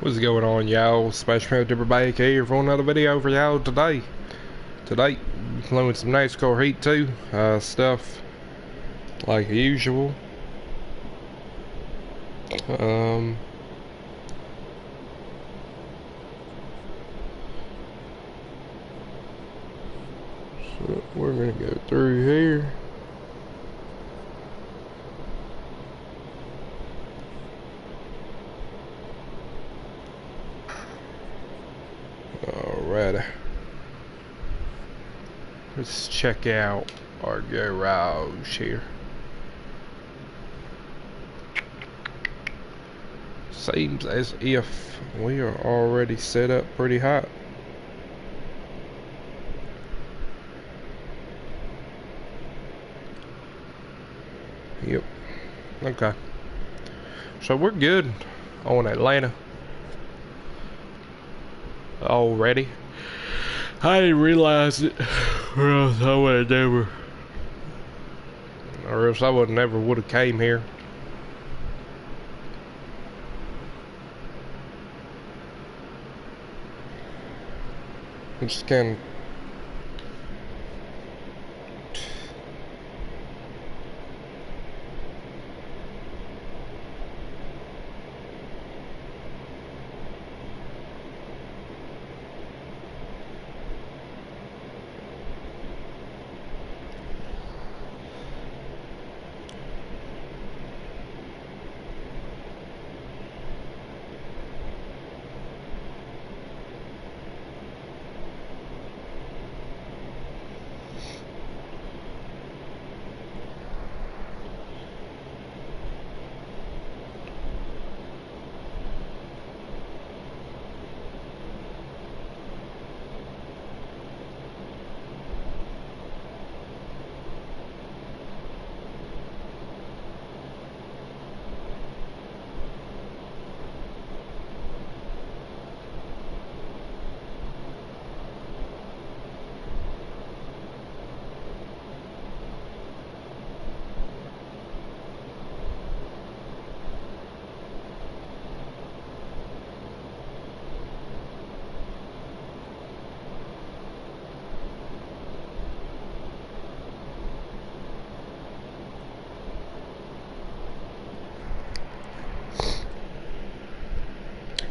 What's going on, y'all? Smash Mouth back here for another video for y'all today. Today, playing with some Nascar Heat 2 stuff like usual. So we're gonna go through here. Alrighty. Let's check out our garage here. Seems as if we are already set up pretty hot. Yep. Okay. So we're good on Atlanta already. I didn't realize it, or else I would have never would have came here. Just kind of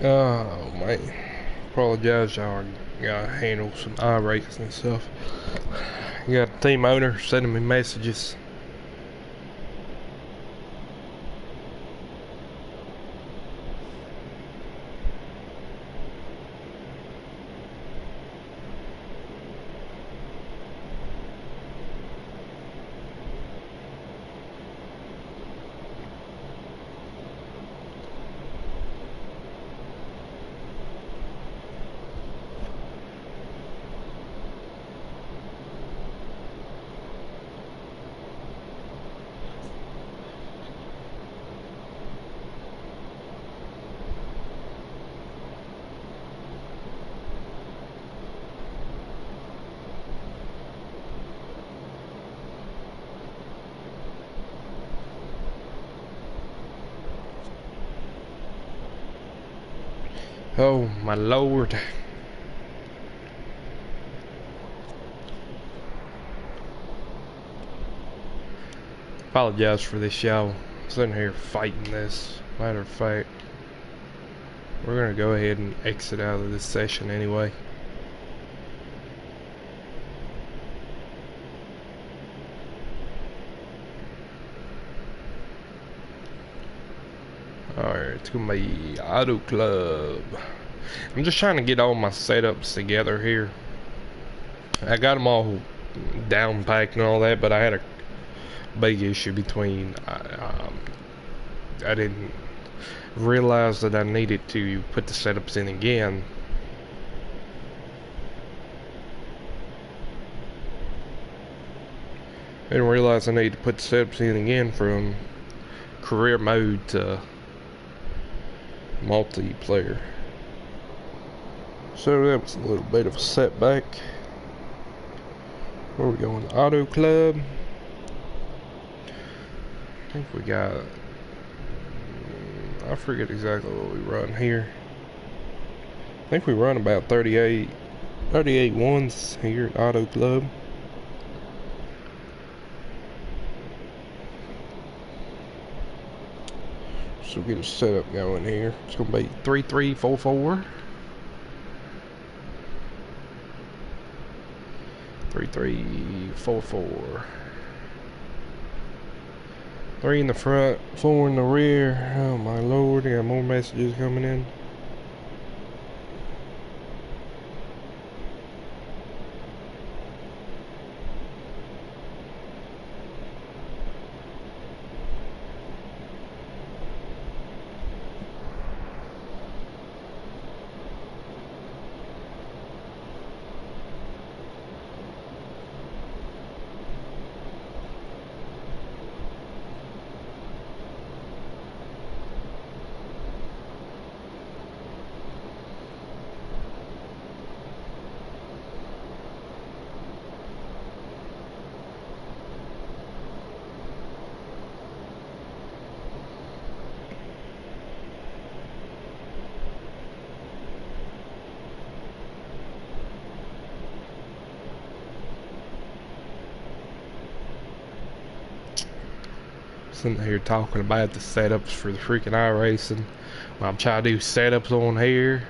oh man, apologize, y'all. Gotta handle some iRacing and stuff. Got a team owner sending me messages. Oh my lord. Apologize for this, y'all. Sitting here fighting this. Matter of fact, we're gonna go ahead and exit out of this session anyway. Alright, it's gonna be Auto Club. I'm just trying to get all my setups together here. I got them all down packed and all that, but I had a big issue between I didn't realize that I needed to put the setups in again. I didn't realize I needed to put the setups in again from career mode to multiplayer. So that was a little bit of a setback. Where we going? Auto Club. I think we got, I forget exactly what we run here. think we run about 38 ones here at Auto Club. So we'll get a setup going here. It's gonna be 3344. 3344. 3 in the front, 4 in the rear. Oh my lord, I got more messages coming in. Sitting here talking about the setups for the freaking iRacing. When I'm trying to do setups on here.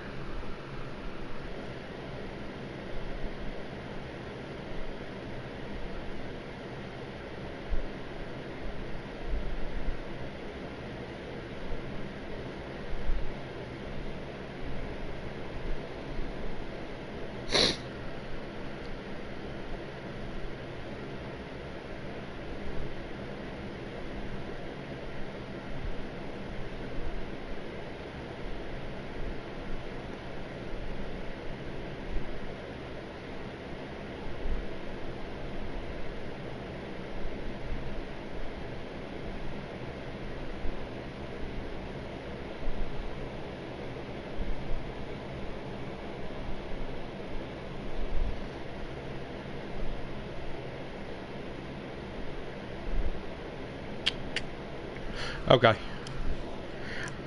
Okay.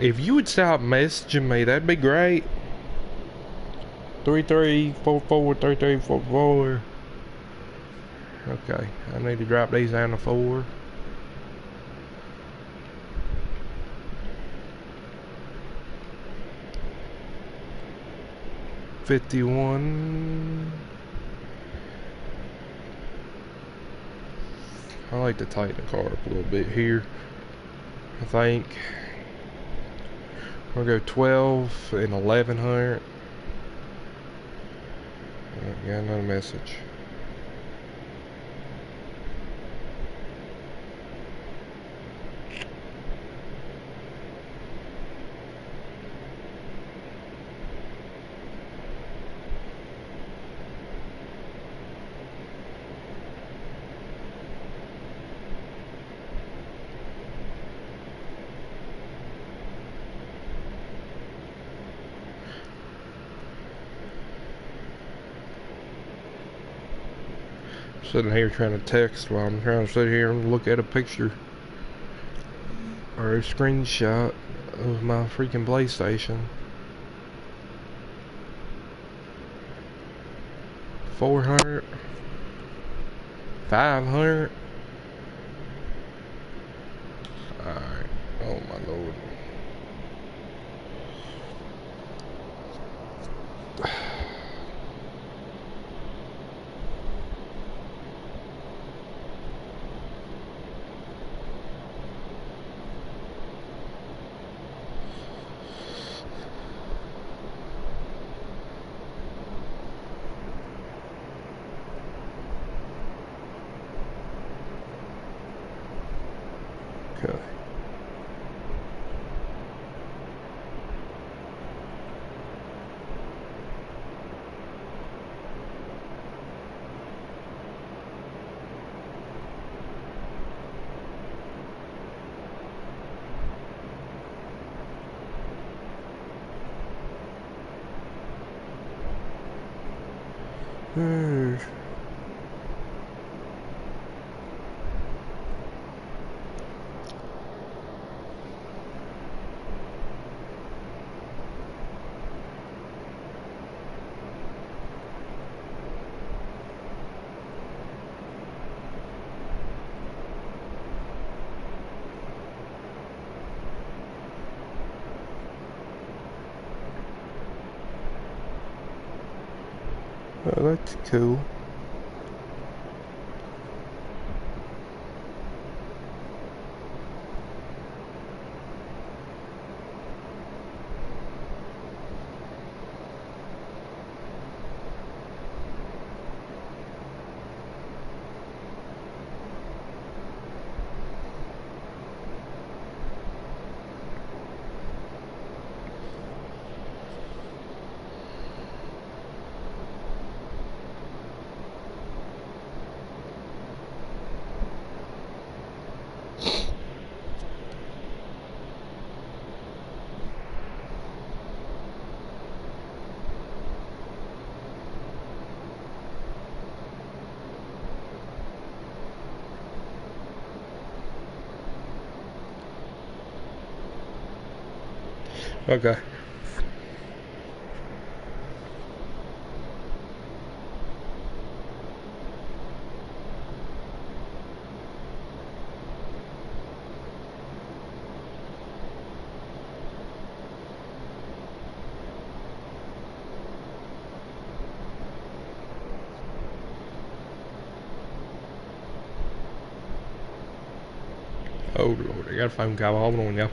If you would stop messaging me, that'd be great. 3344 3344. Okay, I need to drop these down to 4. $51. I like to tighten the car up a little bit here. I think we'll go 12 and 1100. Got another message. Sitting here trying to text while I'm trying to sit here and look at a picture or a screenshot of my freaking PlayStation. 400, 500. Alright, oh my lord. Okay. Oh, that's cool. Okay. Oh Lord, I got a phone call. Hold on, y'all.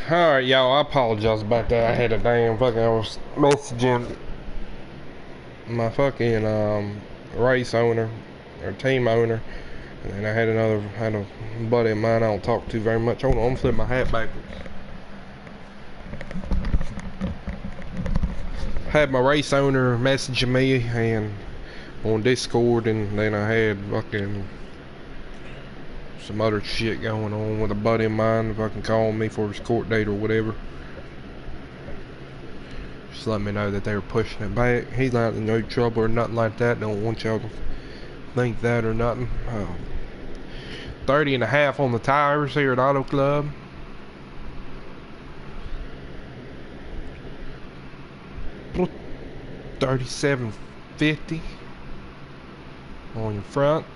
Alright, y'all, I apologize about that. I had a damn fucking, I was messaging my fucking race owner or team owner, and then I had a buddy of mine I don't talk to very much. Hold on, I'm flipping my hat backwards. Had my race owner messaging me and on Discord, and then I had fucking some other shit going on with a buddy of mine fucking calling me for his court date or whatever. Just let me know that they were pushing it back. He's not in no trouble or nothing like that. Don't want y'all to think that or nothing. 30 and a half on the tires here at Auto Club. $37.50 on your front.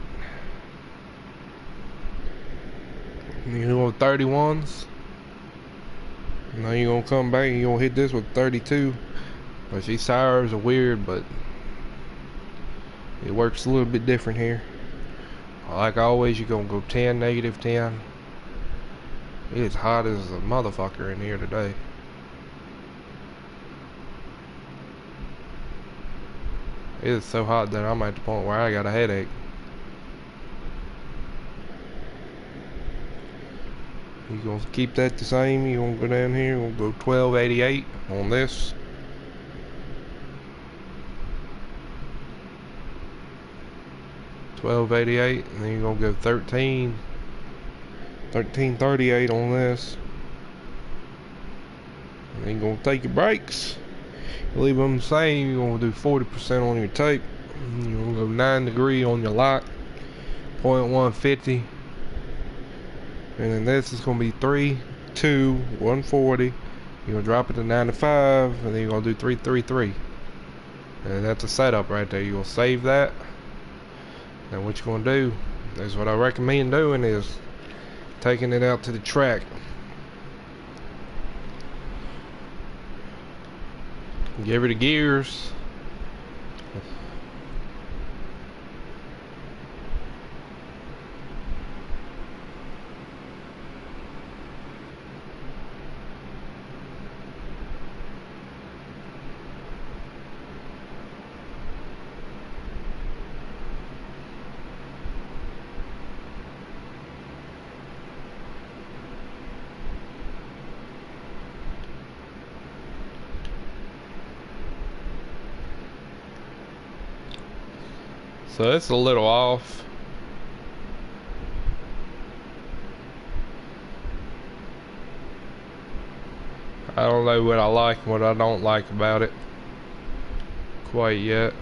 You know, 31s. Now you're gonna come back and you're gonna hit this with 32. But these tires are weird, but it works a little bit different here. Like always, you're gonna go 10, -10. It is hot as a motherfucker in here today. It is so hot that I'm at the point where I got a headache. You're gonna keep that the same. You're gonna go down here. We'll go 1288 on this. $12.88, and then you're gonna go 1338 on this. And then you're gonna take your brakes. Leave them the same. You're gonna do 40% on your tape. You're gonna go 9 degree on your lock. 0.150. And then this is gonna be 3, 2, 140. You're gonna drop it to 95, and then you're gonna do 333. And that's a setup right there. You're gonna save that. Now what you're gonna do is what I recommend doing is taking it out to the track. Give her the gears. So it's a little off. I don't know what I like and what I don't like about it quite yet.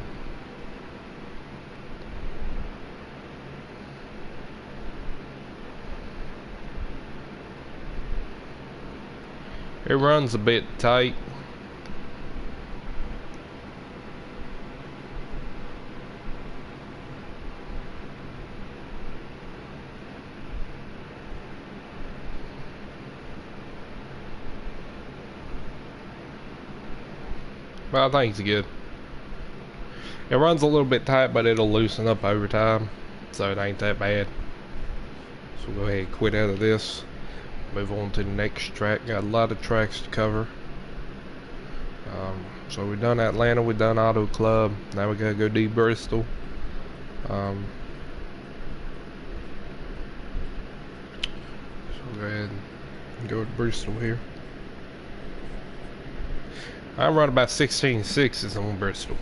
It runs a bit tight. But I think it's good. It runs a little bit tight, but it'll loosen up over time, so it ain't that bad. So we'll go ahead and quit out of this. Move on to the next track. Got a lot of tracks to cover. So we've done Atlanta, we've done Auto Club. Now we gotta go do Bristol. So go ahead and go to Bristol here. I run about 16.6s on Bristol.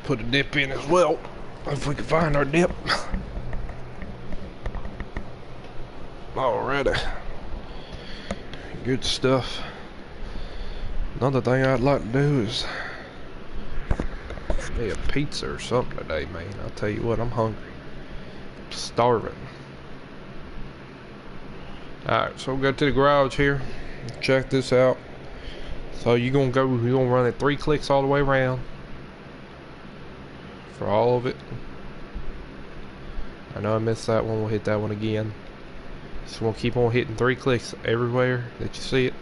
Put a dip in as well, if we can find our dip. Alrighty. Good stuff. Another thing I'd like to do is maybe a pizza or something today, man. I'll tell you what, I'm hungry. Starving. Alright, so we'll go to the garage here. Check this out. So you're gonna run it 3 clicks all the way around. For all of it. I know I missed that one, we'll hit that one again. So we'll keep on hitting 3 clicks everywhere that you see it.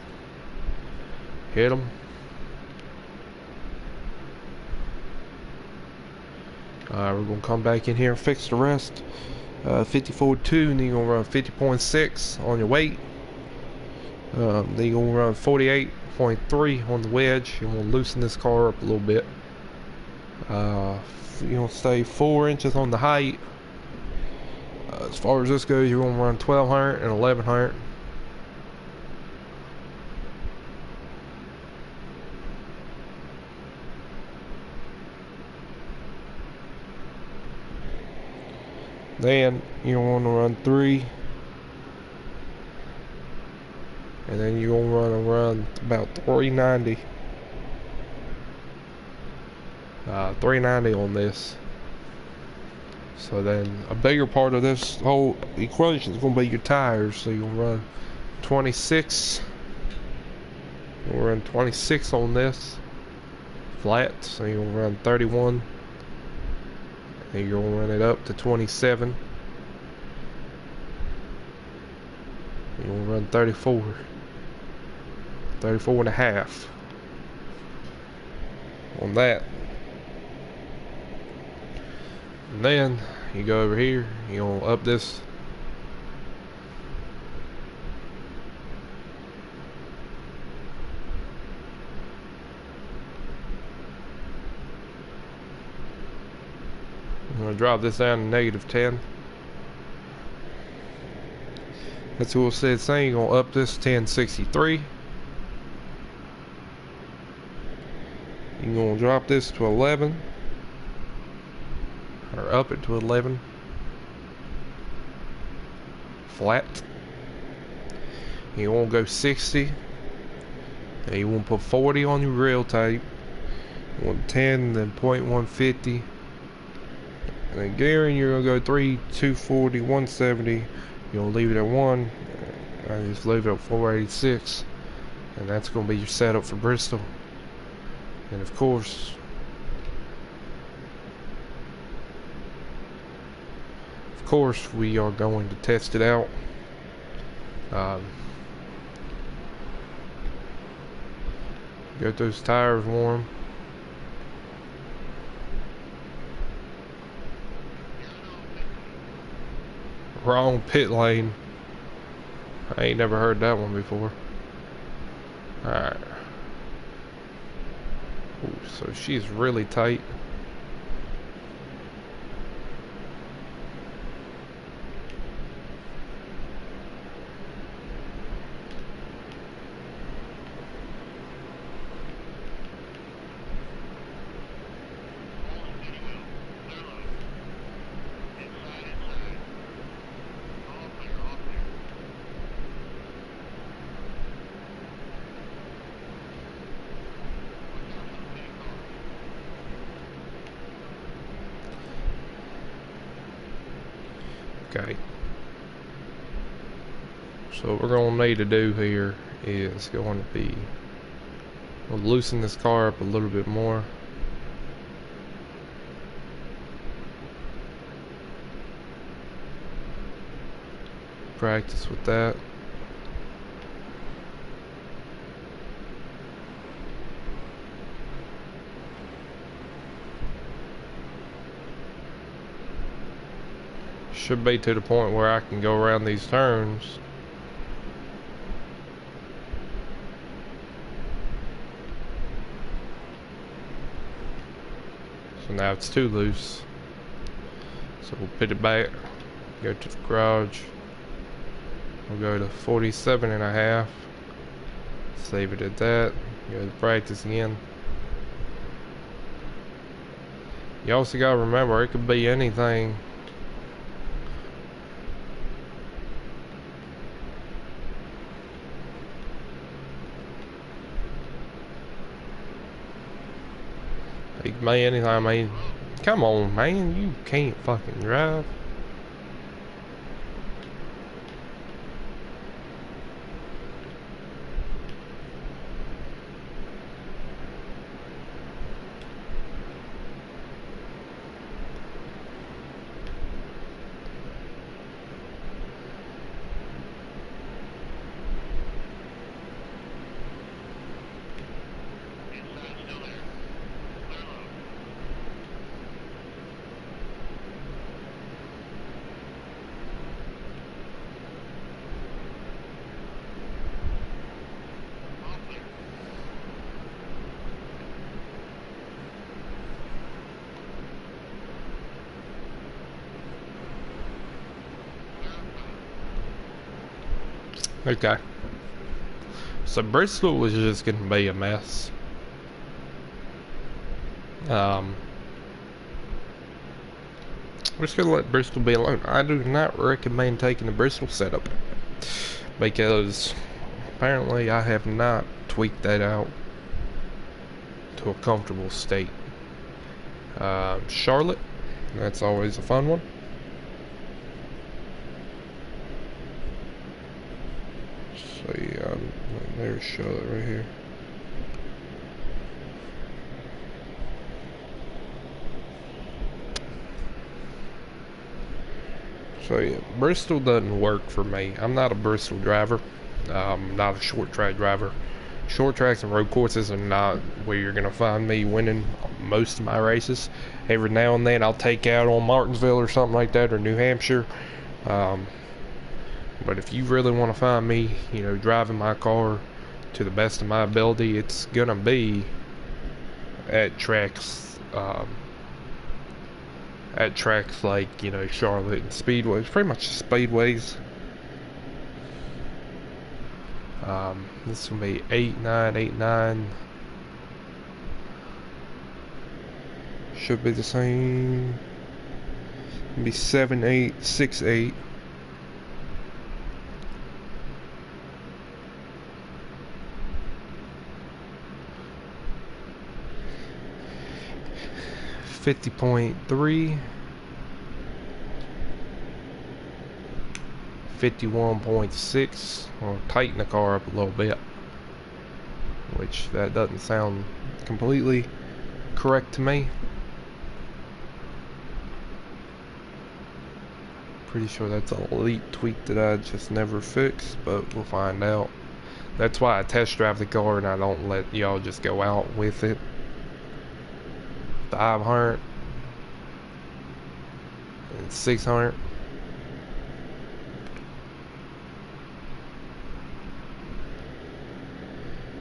Hit them. We're gonna come back in here and fix the rest. 54.2, and then you're gonna run 50.6 on your weight. Then you're gonna run 48.3 on the wedge. You're gonna loosen this car up a little bit. You're gonna stay 4 inches on the height. As far as this goes, you're gonna run 1200 and 1100. Then you want to run 3, and then you're gonna run about 390. 390 on this. So then a bigger part of this whole equation is gonna be your tires. So you'll run 26. You'll run 26 on this flat. So you'll run 31. And you're gonna run it up to 27. You're gonna run 34. 34 and a half on that. And then you go over here, you're gonna up this. I'm gonna drop this down to -10. That's what we'll say it's saying. You're gonna up this to 1063. You're gonna drop this to 11. Or up it to 11. Flat. You won't go 60. And you won't put 40 on your rail tape. You want 10, then 0.150. And then gearing, you're gonna go 3, 240, 170. You're gonna leave it at 1. I just leave it at 486. And that's gonna be your setup for Bristol. And of course, we are going to test it out. Get those tires warm. Wrong pit lane. I ain't never heard that one before. Alright. So she's really tight. Okay. So what we're going to need to do here is going to be, we'll loosen this car up a little bit more. Practice with that. Should be to the point where I can go around these turns. So now it's too loose. So we'll put it back, go to the garage. We'll go to 47 and a half. Save it at that. Go to practice again. You also gotta remember, it could be anything. It could be anything. I mean, come on, man, you can't fucking drive. Okay. So Bristol was just gonna be a mess. Um, we're just gonna let Bristol be alone. I do not recommend taking the Bristol setup because apparently I have not tweaked that out to a comfortable state. Charlotte, that's always a fun one. So yeah, there's Charlotte right here. So yeah, Bristol doesn't work for me. I'm not a Bristol driver. Not a short track driver. Short tracks and road courses are not where you're gonna find me winning most of my races. Every now and then I'll take out on Martinsville or something like that, or New Hampshire. But if you really want to find me, you know, driving my car to the best of my ability, it's gonna be at tracks. At tracks like, you know, Charlotte and Speedways, pretty much Speedways. This will be 8-9, 8-9. Should be the same. It'll be 7-8, 6-8. .3 51.6. I'll tighten the car up a little bit, which that doesn't sound completely correct to me. Pretty sure that's an elite tweak that I just never fixed, but we'll find out. That's why I test drive the car and I don't let y'all just go out with it. 500 and 600.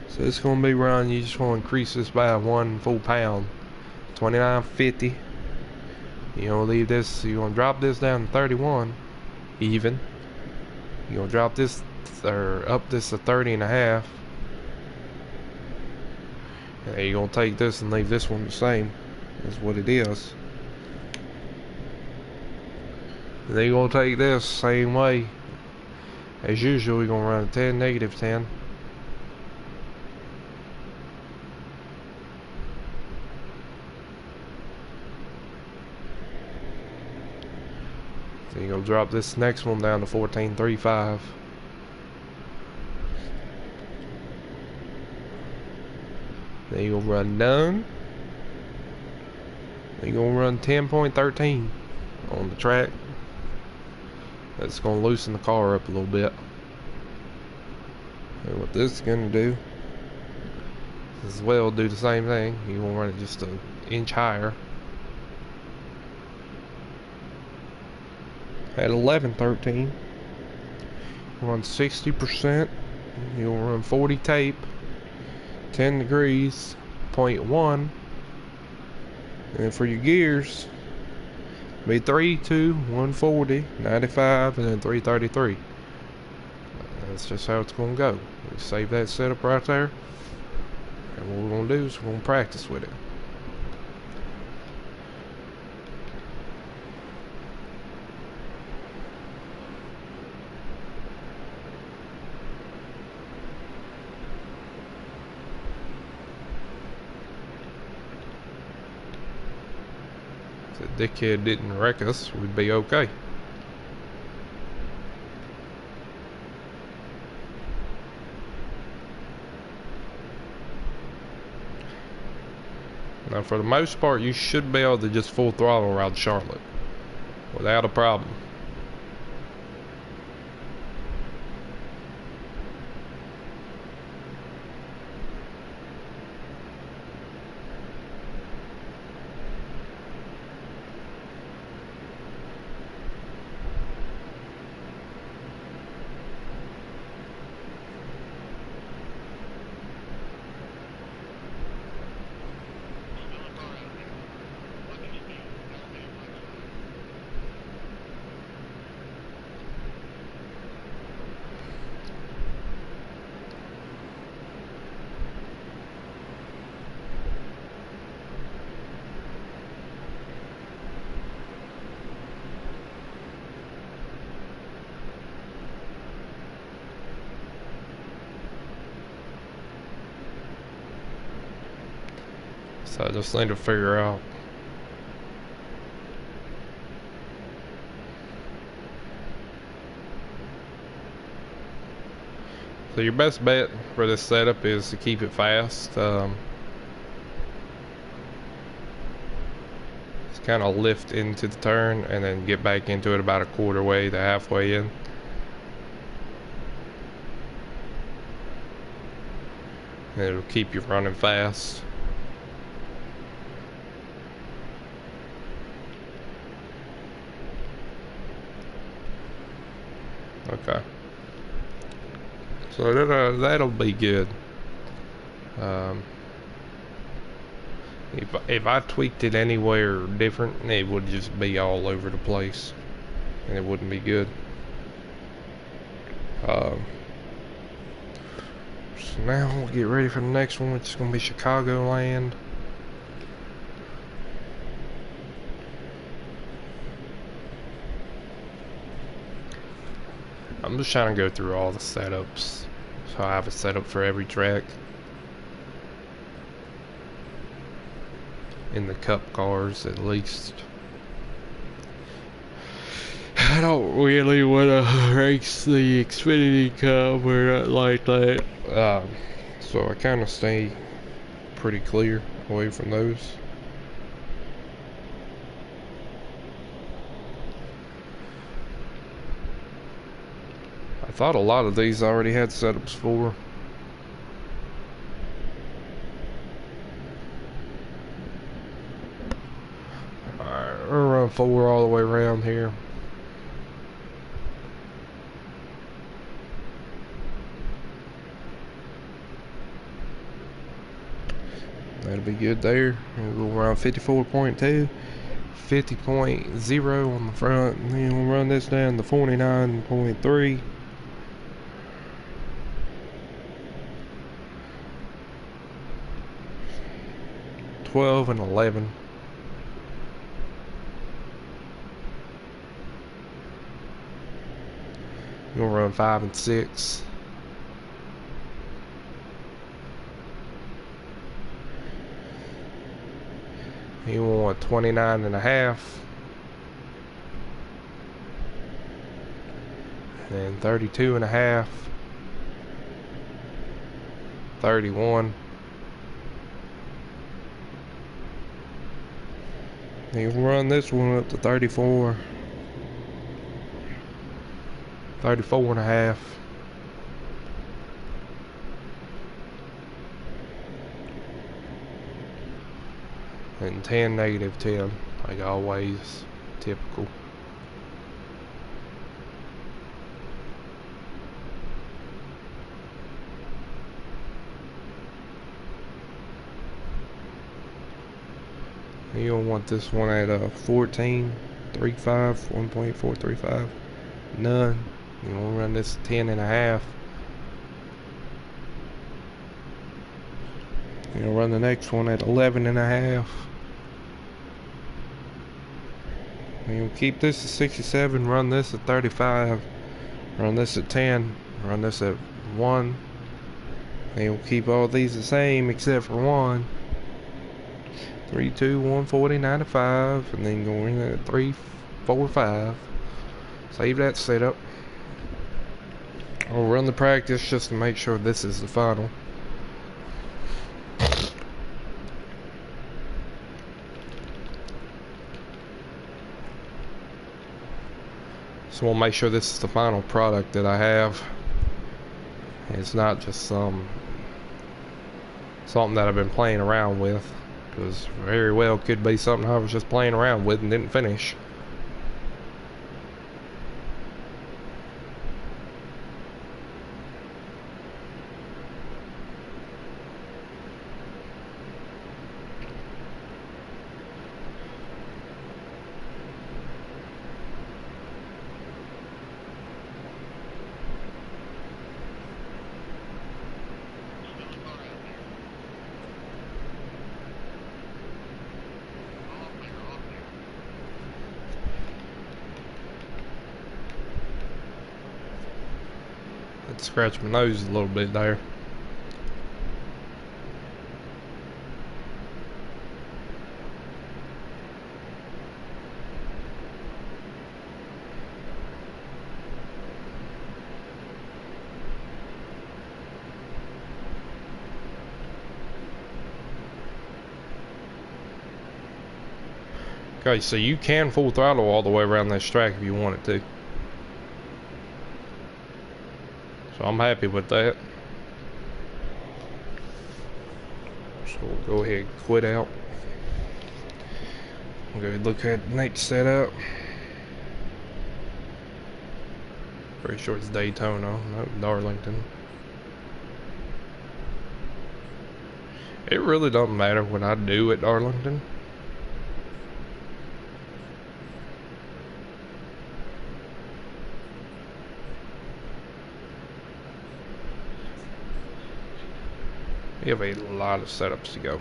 So it's gonna be around, you just want to increase this by 1 full pound, 29.50. You gonna leave this, you gonna drop this down to 31 even. You gonna drop this or up this to 30.5. And then you're gonna take this and leave this one the same as what it is. And then you're gonna take this same way as usual. You're gonna run a 10, -10. Then you're gonna drop this next one down to 14.35. Then you're gonna run none. Then you're gonna run 10.13 on the track. That's gonna loosen the car up a little bit. And what this is gonna do as well, do the same thing. You're gonna run it just an inch higher. At 11.13, run 60%. You'll run 40 tape, 10 degrees, 0.1. And for your gears, be 3, 2, 140, 95, and then 333. That's just how it's gonna go. We save that setup right there. And what we're gonna do is we're gonna practice with it. If the dickhead didn't wreck us, we'd be okay. Now, for the most part, you should be able to just full throttle around Charlotte without a problem. So I just need to figure out. So your best bet for this setup is to keep it fast. Just kind of lift into the turn and then get back into it about a quarter way to halfway in. And it'll keep you running fast. Okay. So that'll be good. If I tweaked it anywhere different, it would just be all over the place, and it wouldn't be good. So now we'll get ready for the next one, which is gonna be Chicagoland. I'm just trying to go through all the setups, so I have a setup for every track. In the cup cars, at least. I don't really want to race the Xfinity Cup or not like that. So I kind of stay pretty clear away from those. I thought a lot of these I already had setups for. Alright, we'll run 4 all the way around here. That'll be good there. We'll go around 54.2, 50.0 on the front, and then we'll run this down to 49.3. $12 and $11. We'll run 5 and 6. You want 29 and a half. And 32 and a half. 31. You can run this one up to 34. 34 and a half. And 10, negative 10, like always, typical. You'll want this one at 14, 35, 1.435, none. You want to run this 10 and a half. You'll run the next one at 11 and a half. And you'll keep this at 67, run this at 35, run this at 10, run this at 1. And you'll keep all these the same except for 1. 3, 2, 1, 40, 95, and then go in at 3, 4, 5. Save that setup. I'll run the practice just to make sure this is the final. So we'll make sure this is the final product that I have. It's not just something that I've been playing around with, because very well could be something I was just playing around with and didn't finish. Scratch my nose a little bit there. Okay, so you can full throttle all the way around this track if you wanted to. So I'm happy with that. So we'll go ahead and quit out. We'll go look at Nate's setup. Pretty sure it's Daytona, no, Darlington. It really doesn't matter what I do at Darlington. We have a lot of setups to go.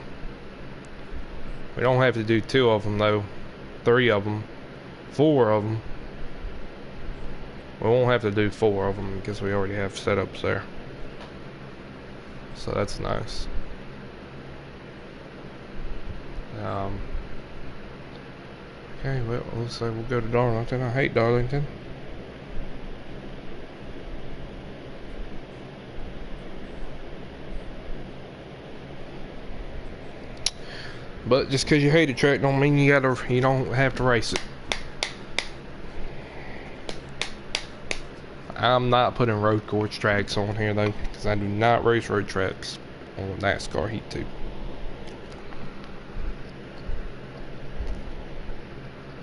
We don't have to do 2 of them though, 3 of them, 4 of them. We won't have to do 4 of them because we already have setups there. So that's nice. Okay, well, let's say we'll go to Darlington. I hate Darlington. But just because you hate a track don't mean you don't have to race it. I'm not putting road course tracks on here though, because I do not race road tracks on NASCAR Heat 2.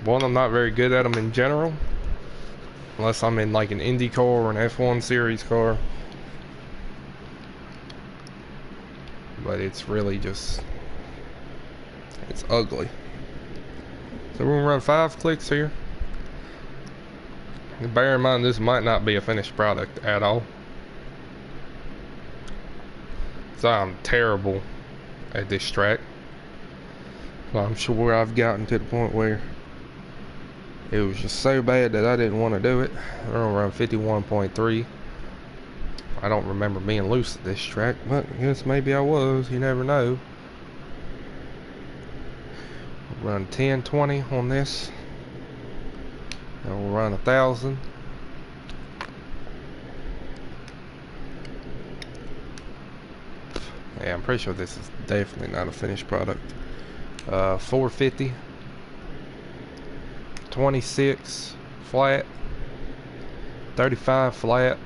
One, I'm not very good at them in general, unless I'm in like an Indy car or an F1 series car. But it's really just, it's ugly. So we're gonna run 5 clicks here. And bear in mind, this might not be a finished product at all. So I'm terrible at this track. So I'm sure I've gotten to the point where it was just so bad that I didn't want to do it. We're gonna run 51.3. I don't remember being loose at this track, but I guess maybe I was. You never know. We'll run 1020 on this. And we'll run 1,000. Yeah, I'm pretty sure this is definitely not a finished product. 450. 26 flat. 35 flat.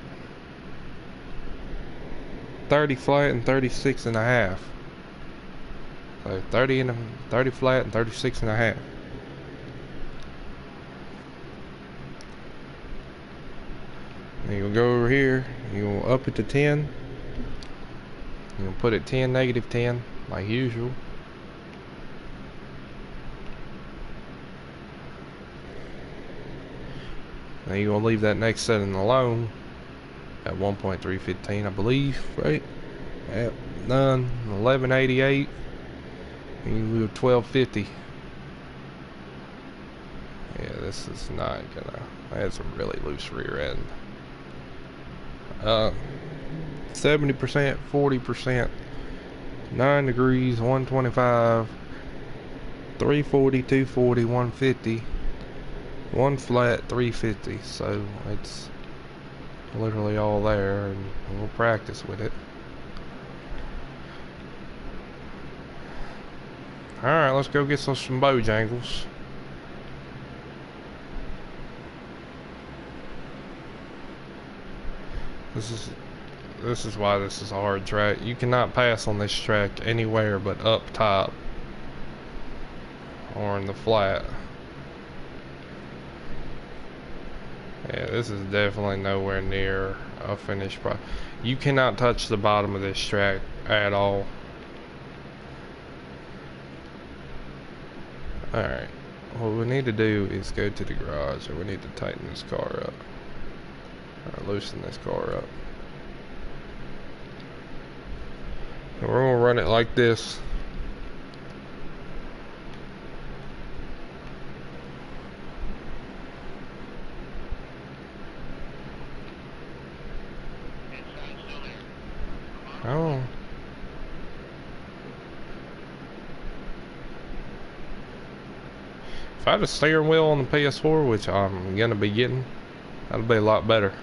30 flat and 36 and a half. So 30 flat and 36 and a half. And you'll go over here, you'll up it to 10. You'll put it 10, negative 10, like usual. Now you're gonna leave that next setting alone at 1.315, I believe, right? Yep, done. 1188. And you do 1250. Yeah, this is not gonna. That's a really loose rear end. 70%, 40%, 9 degrees, 125, 340, 240, 150, 1 flat, 350. So it's literally all there, and we'll practice with it. Alright, let's go get some Bojangles. This is why this is a hard track. You cannot pass on this track anywhere but up top or in the flat. Yeah, this is definitely nowhere near a finished product. You cannot touch the bottom of this track at all. Alright, what we need to do is go to the garage and we need to tighten this car up. Or loosen this car up. And we're gonna run it like this. Oh. If I had a steering wheel on the PS4, which I'm gonna be getting, that'll be a lot better.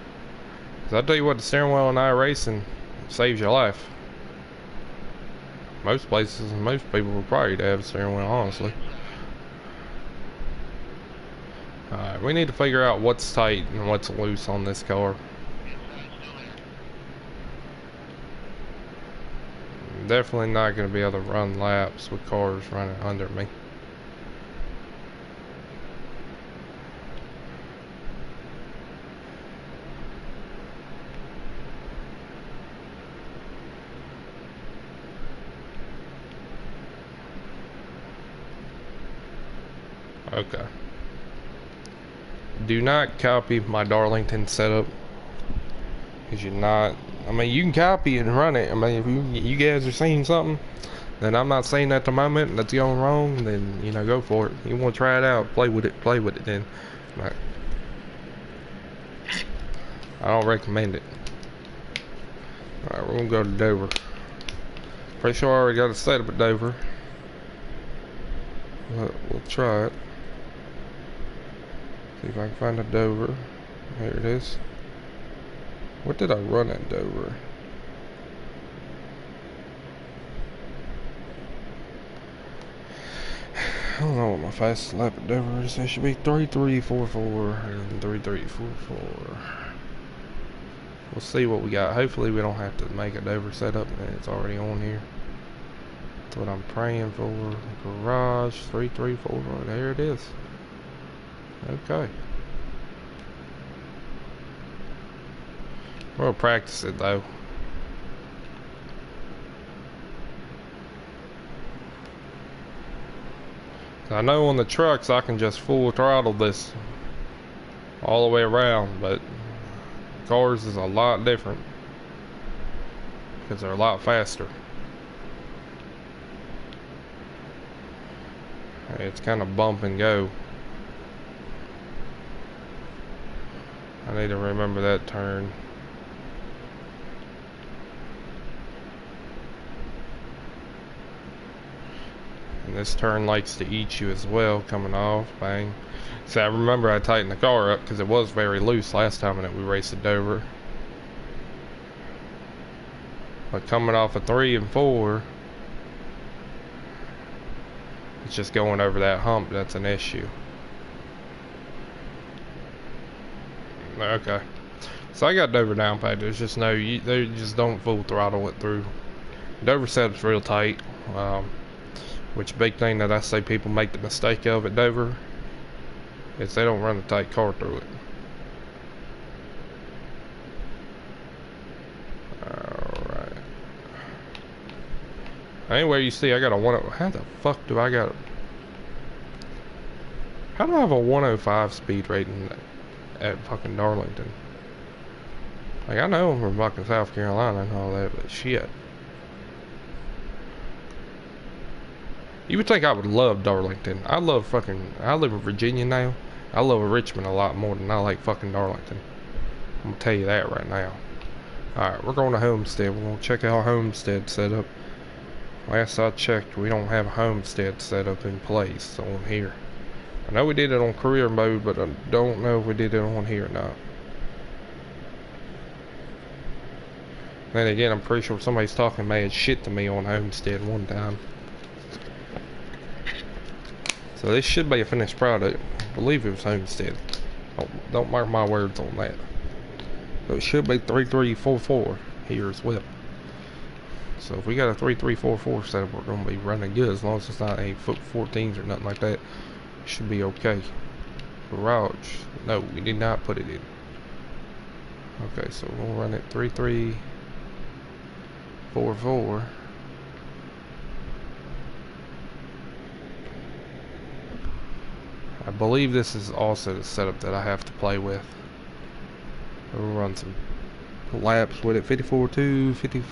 Cause I'll tell you what, the steering wheel in iRacing saves your life. Most places and most people would probably have a steering wheel, honestly. Alright, we need to figure out what's tight and what's loose on this car. I'm definitely not going to be able to run laps with cars running under me. Okay. Do not copy my Darlington setup. Because you're not... I mean, you can copy it and run it. I mean, if you guys are seeing something, then I'm not saying at the moment that's going wrong, then, you know, go for it. You want to try it out, play with it then. But I don't recommend it. Alright, we're going to go to Dover. Pretty sure I already got a setup at Dover. But we'll try it. See if I can find a Dover. Here it is. What did I run at Dover? I don't know what my fastest lap at Dover is. It should be 3344 and 3344. We'll see what we got. Hopefully we don't have to make a Dover setup and it's already on here. That's what I'm praying for. Garage 3344. There it is. Okay. We'll practice it though. I know on the trucks I can just full throttle this all the way around, but cars is a lot different because they're a lot faster. It's kind of bump and go. I need to remember that turn. And this turn likes to eat you as well, coming off, bang. See, I remember I tightened the car up because it was very loose last time that we raced it over. But coming off of 3 and 4, it's just going over that hump that's an issue. Okay. So I got Dover down pat. There's just no, they just don't full throttle it through. Dover setup's real tight. Which big thing that I say people make the mistake of at Dover is they don't run a tight car through it. Alright. Anyway, you see I got a 10. How the fuck do I got... How do I have a 105 speed rating at fucking Darlington? Like, I know I'm from fucking South Carolina and all that, but shit. You would think I would love Darlington. I live in Virginia now. I love Richmond a lot more than I like fucking Darlington. I'm gonna tell you that right now. Alright, we're going to Homestead. We're gonna check out Homestead setup. Last I checked, we don't have Homestead setup in place on here. I know we did it on career mode, but I don't know if we did it on here or not. Then again, I'm pretty sure somebody's talking mad shit to me on Homestead one time. So this should be a finished product. I believe it was Homestead. Don't mark my words on that. So it should be 3344 here as well. So if we got a 3344 setup, we're going to be running good as long as it's not a foot 14s or nothing like that. It should be okay. Garage. No, we did not put it in. Okay, so we'll run it 3344. I believe this is also the setup that I have to play with. We'll run some laps with it. 54.2, 50.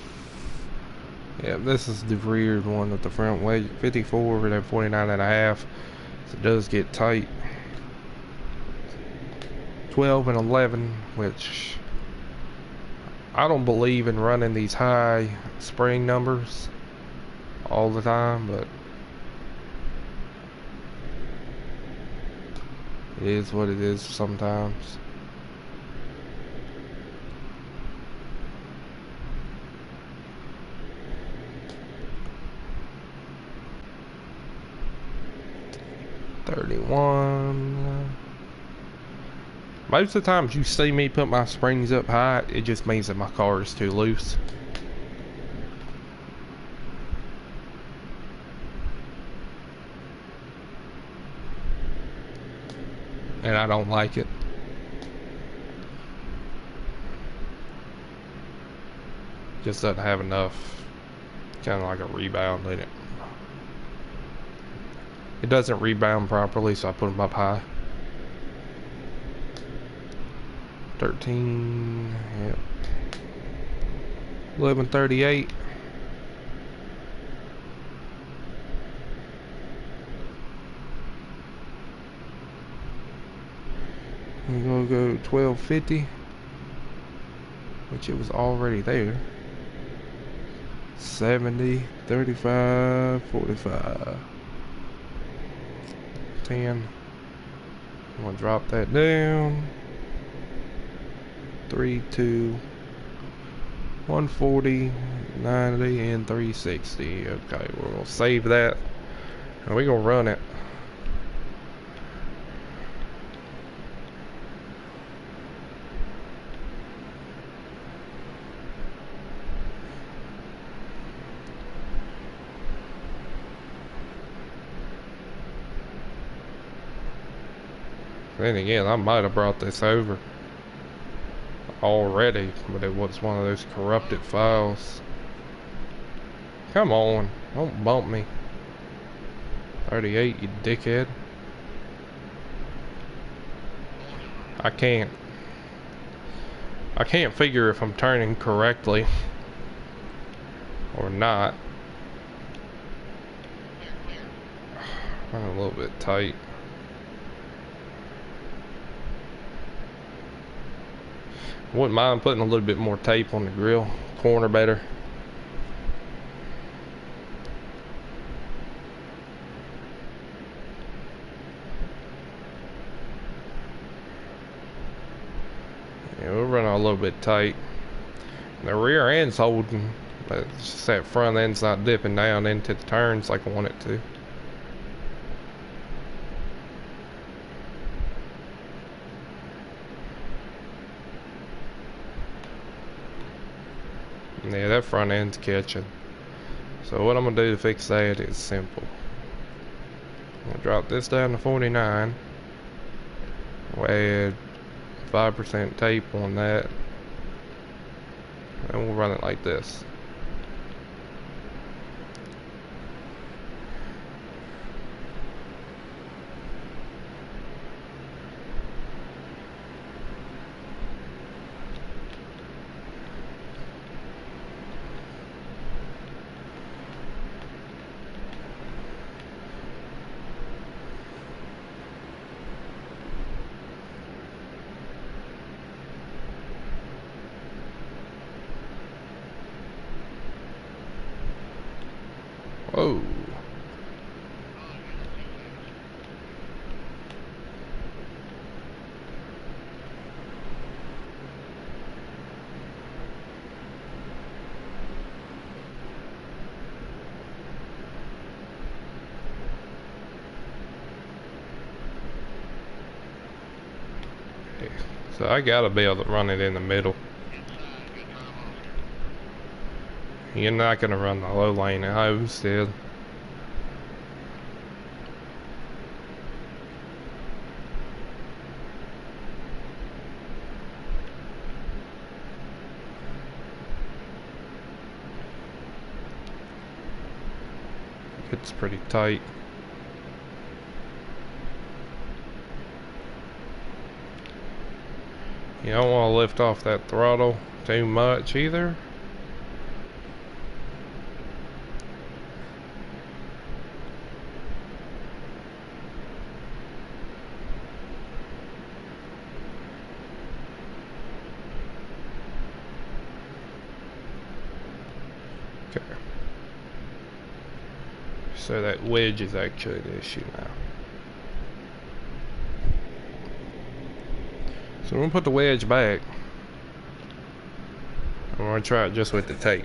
Yeah, this is the rear one with the front weight. 54 and then 49.5. So it does get tight. 12 and 11, which I don't believe in running these high spring numbers all the time, but it is what it is sometimes. $31. Most of the times you see me put my springs up high, it just means that my car is too loose. And I don't like it. Just doesn't have enough, kind of like a rebound in it. It doesn't rebound properly, so I put them up high. 13, yep. 1138. I'm gonna go 1250, which it was already there. 70, 35, 45. 10. I'm gonna drop that down. 3, 2, 140, 90, and 360. Okay, we're gonna save that, and we're gonna run it. Then again, I might have brought this over already, but it was one of those corrupted files. Come on, don't bump me. 38, you dickhead. I can't figure if I'm turning correctly or not. I'm a little bit tight. Wouldn't mind putting a little bit more tape on the grill corner better. Yeah, we're running a little bit tight. The rear end's holding, but it's just that front end's not dipping down into the turns like I want it to. Yeah, that front end's catching. So what I'm gonna do to fix that is simple. I'm gonna drop this down to 49. We'll add 5% tape on that, and we'll run it like this. Whoa. So I gotta be able to run it in the middle. You're not gonna run the low lane at Homestead. It's pretty tight. You don't want to lift off that throttle too much either. Okay. So that wedge is actually the issue now. So we're gonna put the wedge back. I'm gonna try it just with the tape.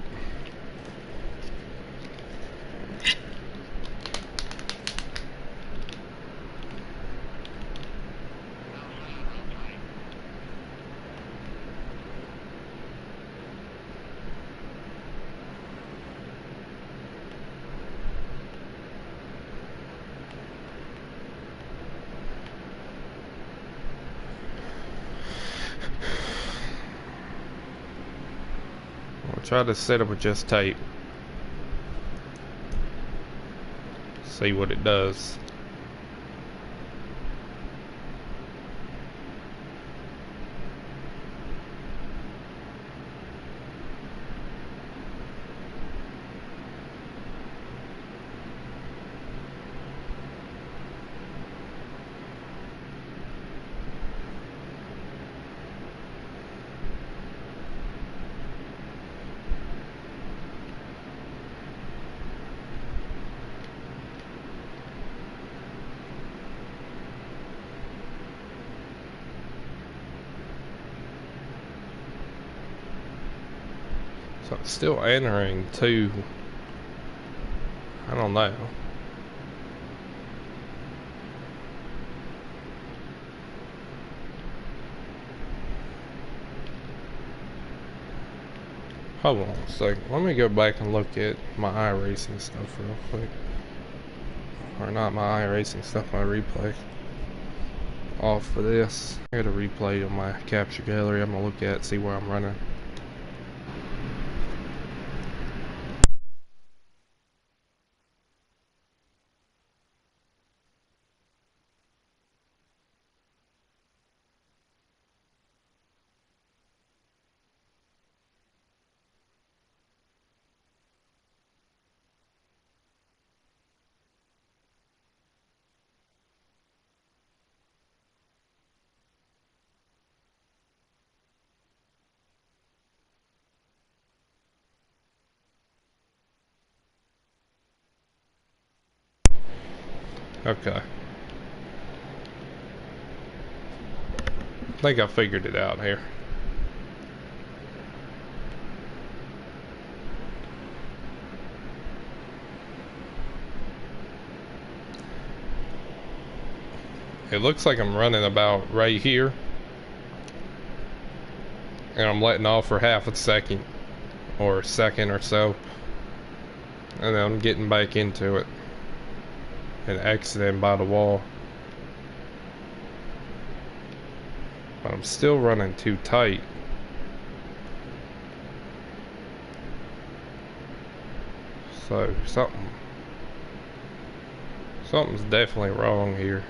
Try to set it with just tape. See what it does. So it's still entering too. I don't know. Hold on a second. Let me go back and look at my iRacing stuff real quick. Or not my iRacing stuff, my replay. Off for this. I got a replay on my capture gallery. I'm gonna look at, see where I'm running. Okay. I think I figured it out here. It looks like I'm running about right here. And I'm letting off for half a second. Or a second or so. And then I'm getting back into it. And exiting by the wall. But I'm still running too tight. So something's definitely wrong here.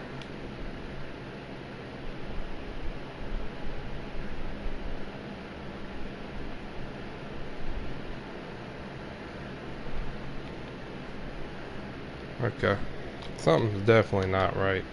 Okay. Something's definitely not right.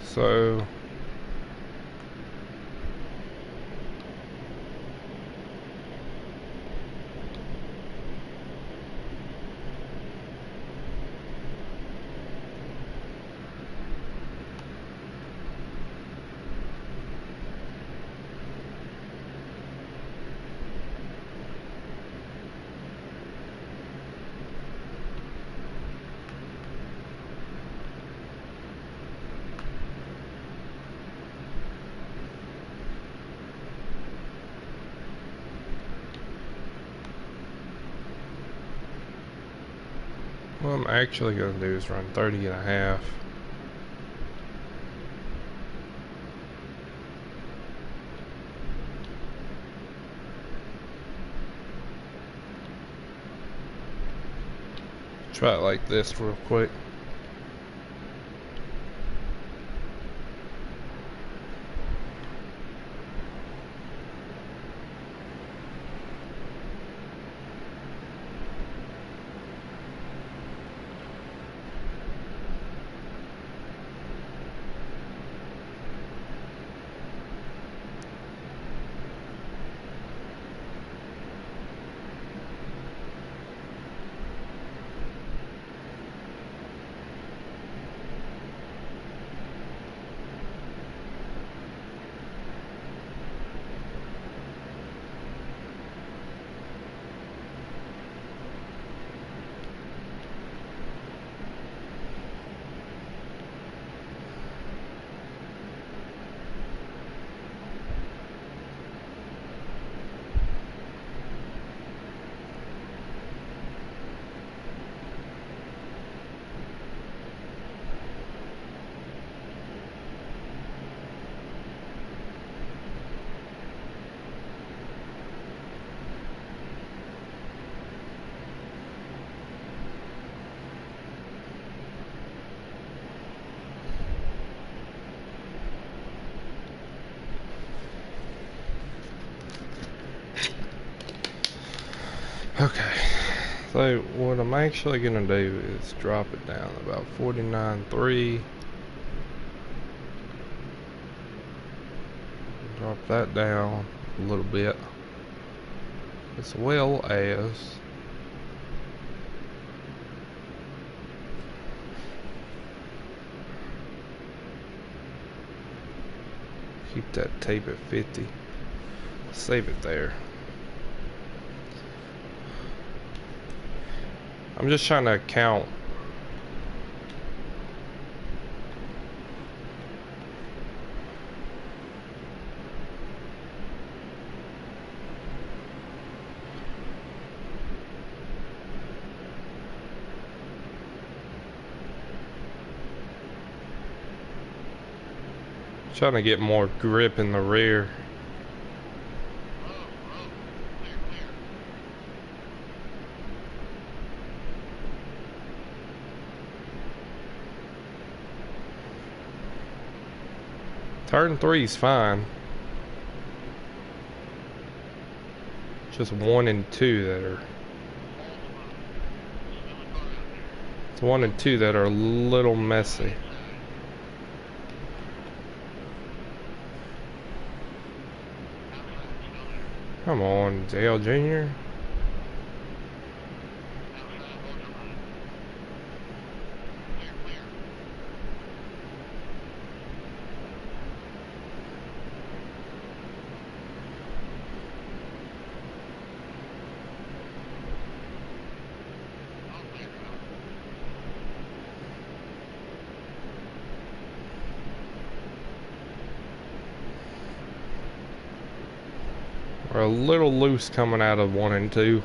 So what I'm actually going to do is run 30 and a half. Try it like this real quick. Okay, so what I'm actually gonna do is drop it down about 49.3. Drop that down a little bit, as well as keep that tape at 50. Save it there. I'm just trying to count. Trying to get more grip in the rear. Turn 3 is fine. Just 1 and 2 that are. It's 1 and 2 that are a little messy. Come on, Dale Jr. We're a little loose coming out of 1 and 2.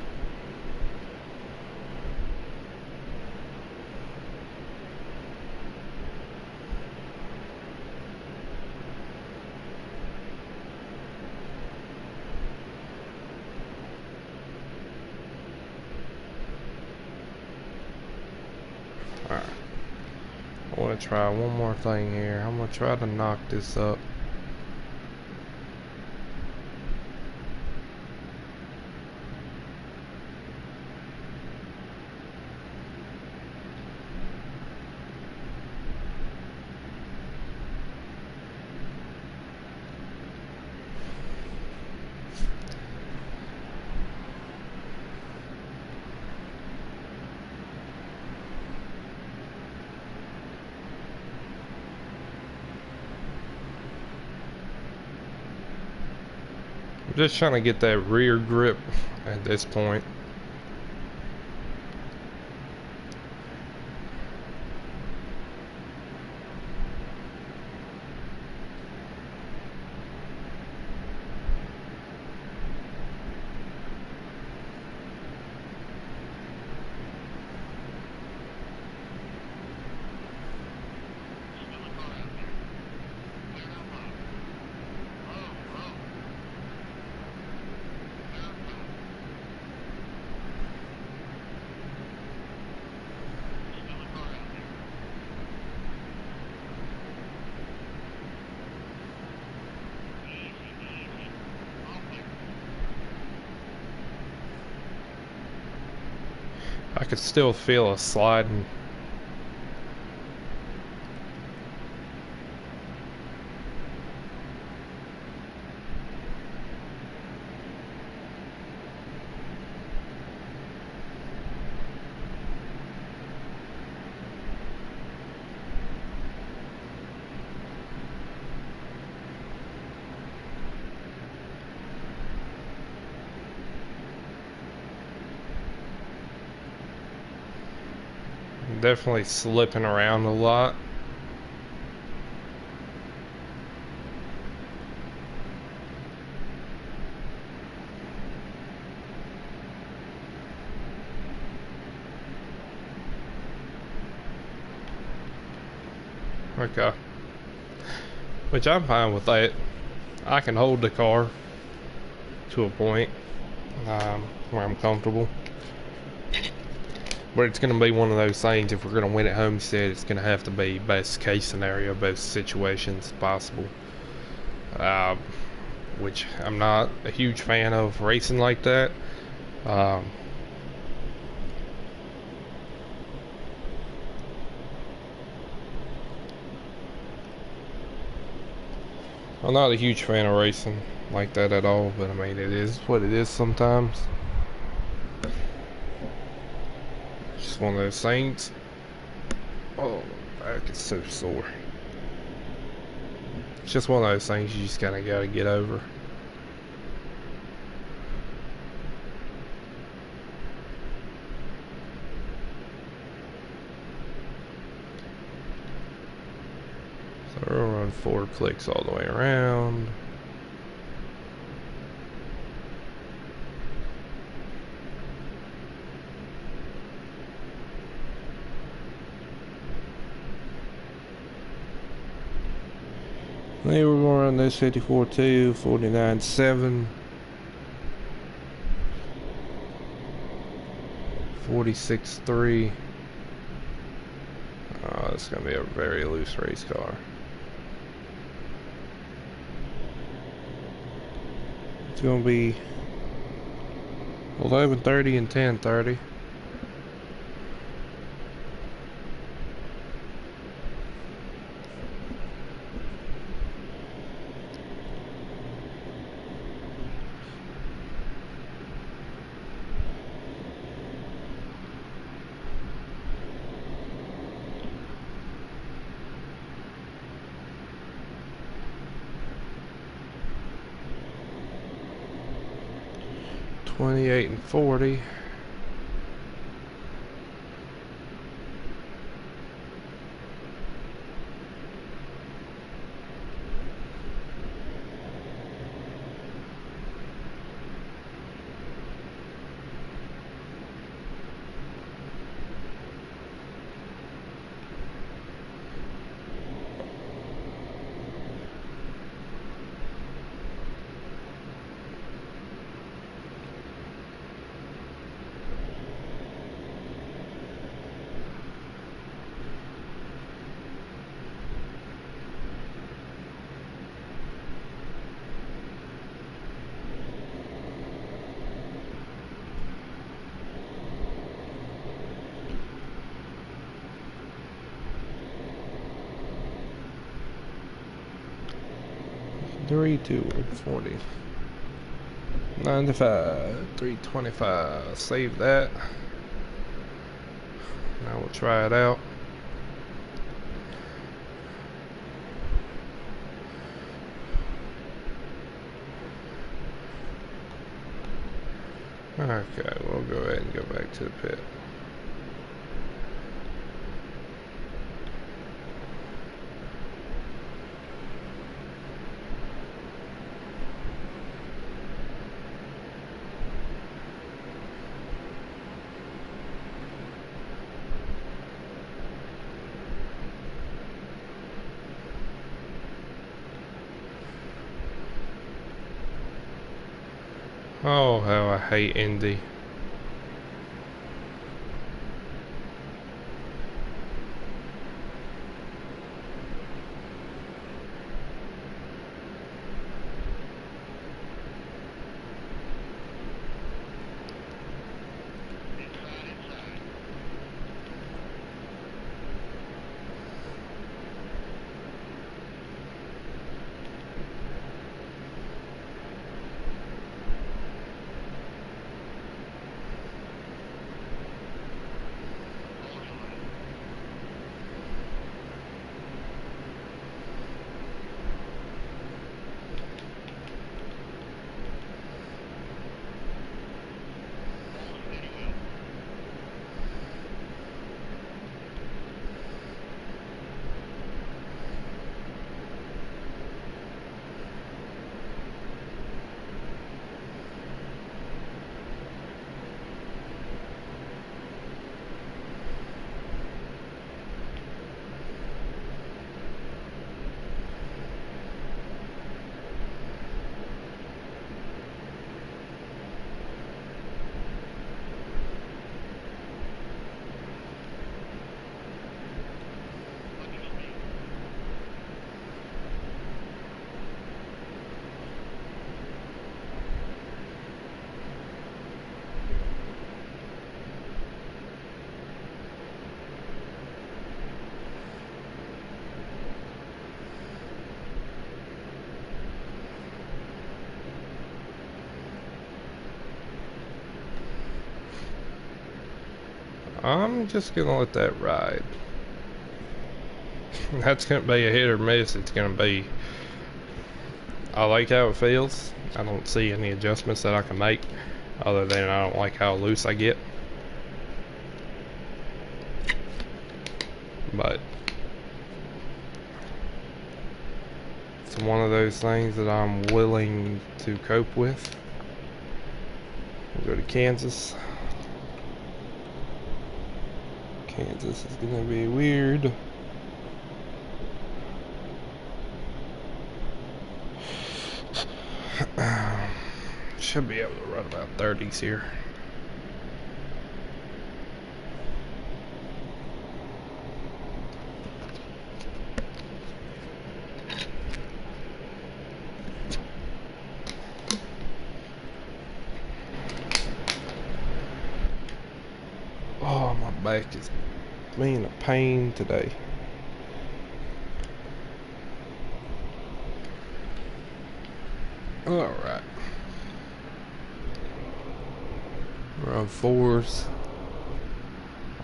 Alright. I want to try one more thing here. I'm going to try to knock this up. I'm just trying to get that rear grip at this point. I could still feel a sliding. Definitely slipping around a lot. Okay. Which I'm fine with that. I can hold the car to a point where I'm comfortable. But it's going to be one of those things, if we're going to win at Homestead, it's going to have to be best case scenario, best situations possible. Which I'm not a huge fan of racing like that. I'm not a huge fan of racing like that at all, but I mean, it is what it is sometimes. Just one of those things. Oh, my back is so sore. It's just one of those things you just kind of gotta get over. So we'll run 4 clicks all the way around. Then we're gonna run this 54.2, 49.7, 46.3. Oh, it's gonna be a very loose race car. It's gonna be 11:30 and 10:30. $28 and $40. Three, 2, 40. 95, 325. Save that. Now we'll try it out. Okay, we'll go ahead and go back to the pit. Oh, how I hate Indy. I'm just gonna let that ride. That's gonna be a hit or miss. It's gonna be. I like how it feels. I don't see any adjustments that I can make, other than I don't like how loose I get. But it's one of those things that I'm willing to cope with. We'll go to Kansas. Kansas is gonna be weird. Should be able to run about 30s here. Oh, my back is being a pain today. Alright. Run fours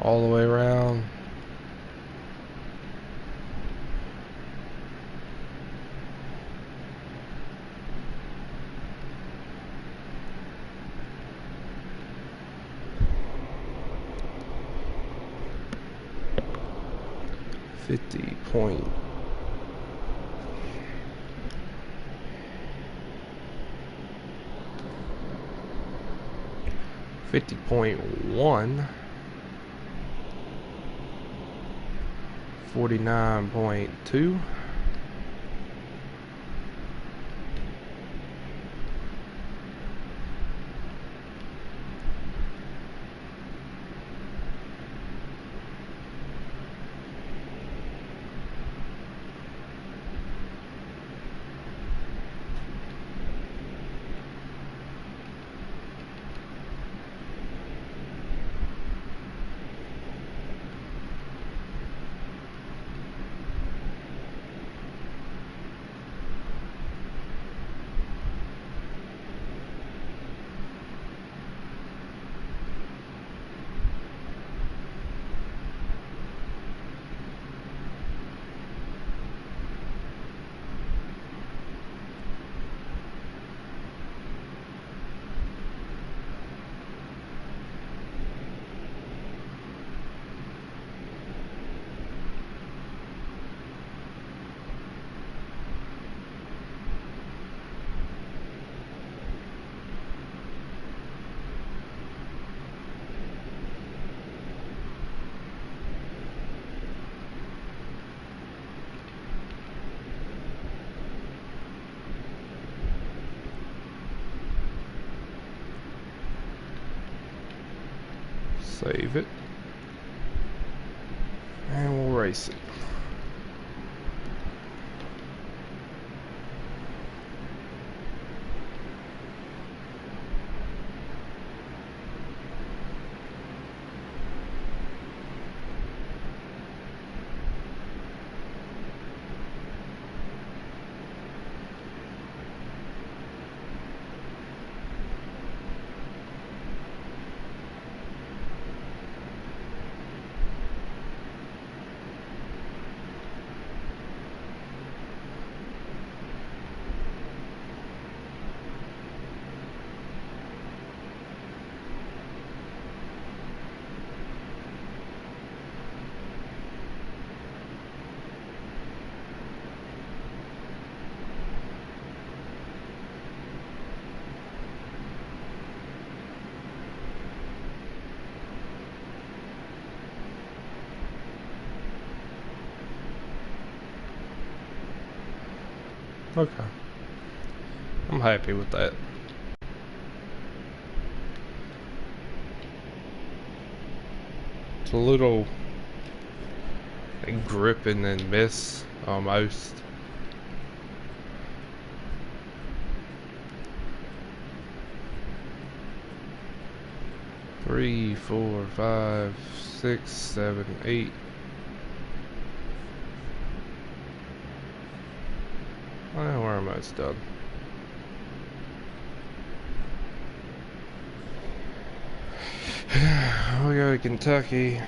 all the way around. .50 50.1 49.2 Save it, and we'll race it. Okay, I'm happy with that. It's a little gripping and miss almost. Three, 4, 5, 6, 7, 8. Well, we're almost done. We go to Kentucky.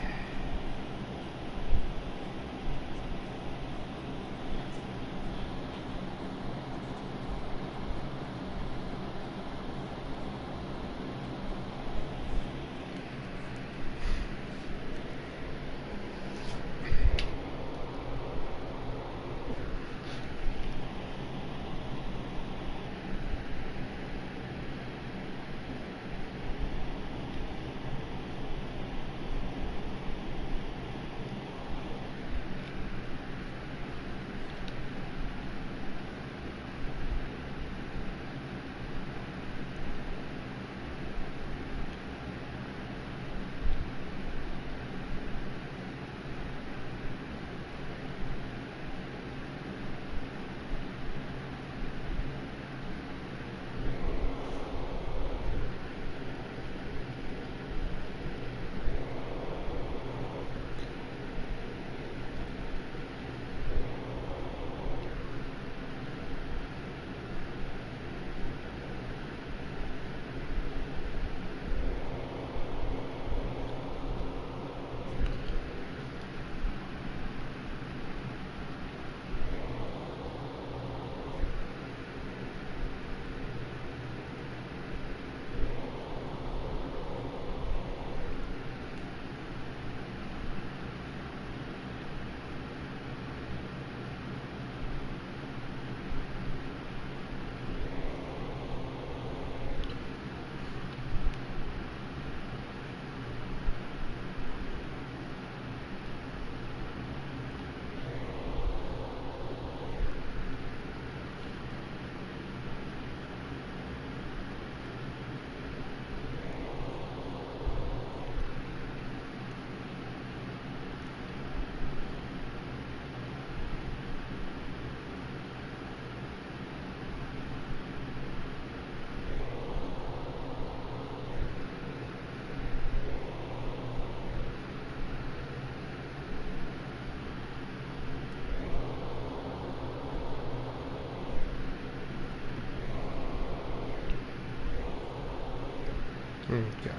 Okay.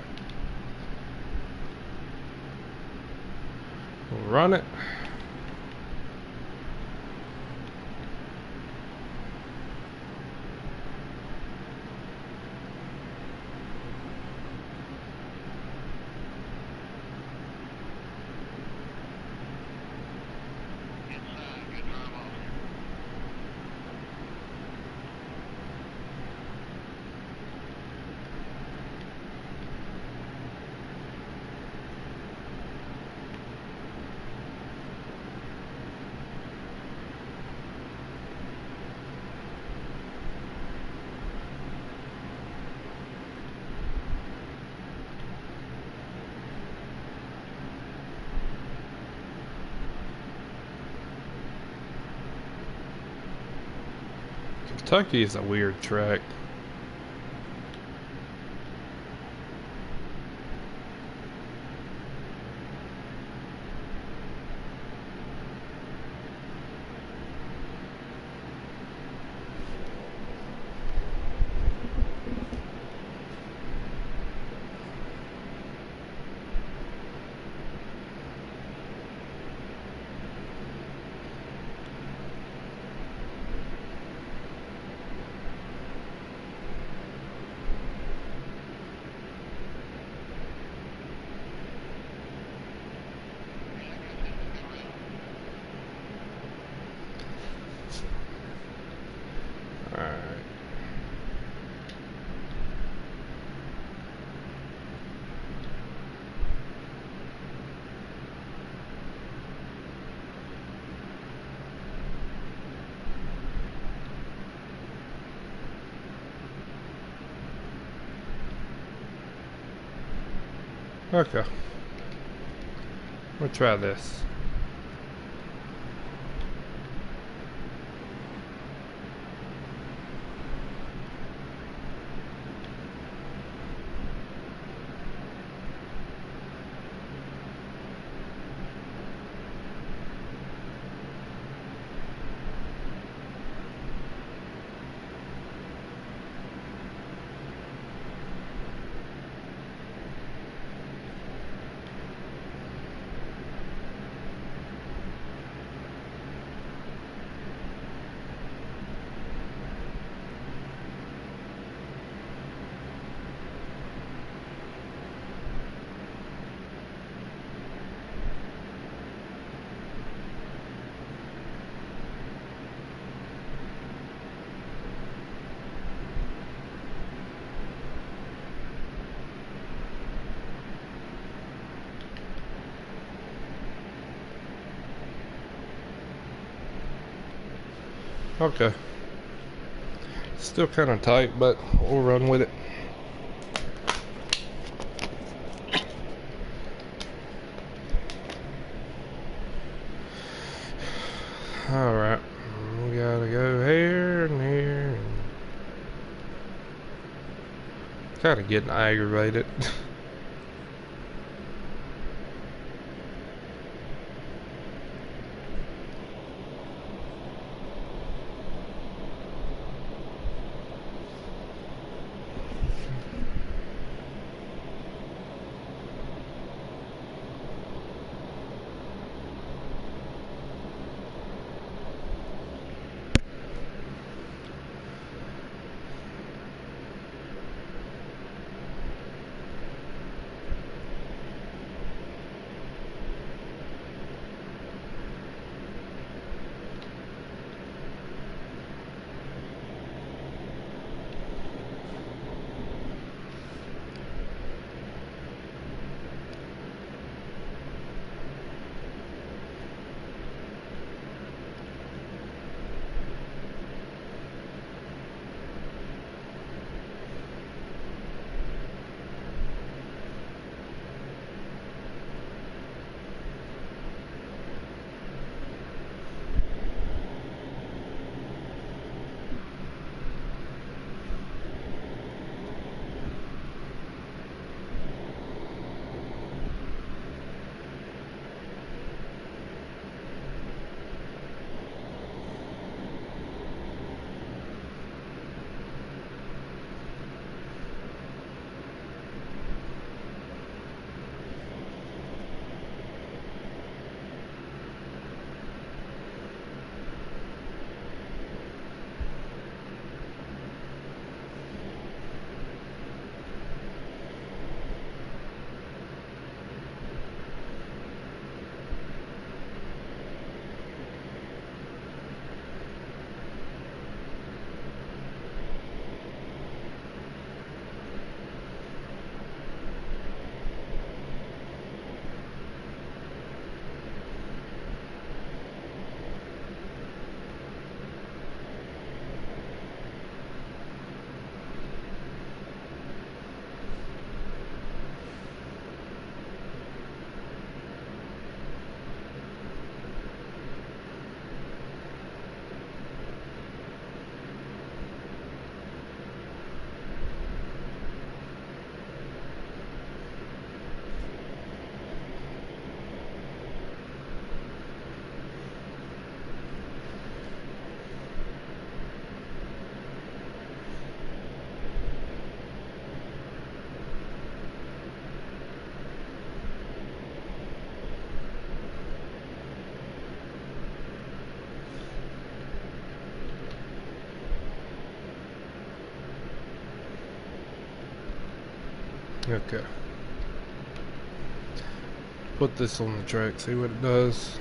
We'll run it. Kentucky is a weird track. Alright. Okay. We'll try this. Okay. Still kind of tight, but we'll run with it. Alright. We gotta go here and here. Kind of getting aggravated. Okay. Put this on the track, see what it does.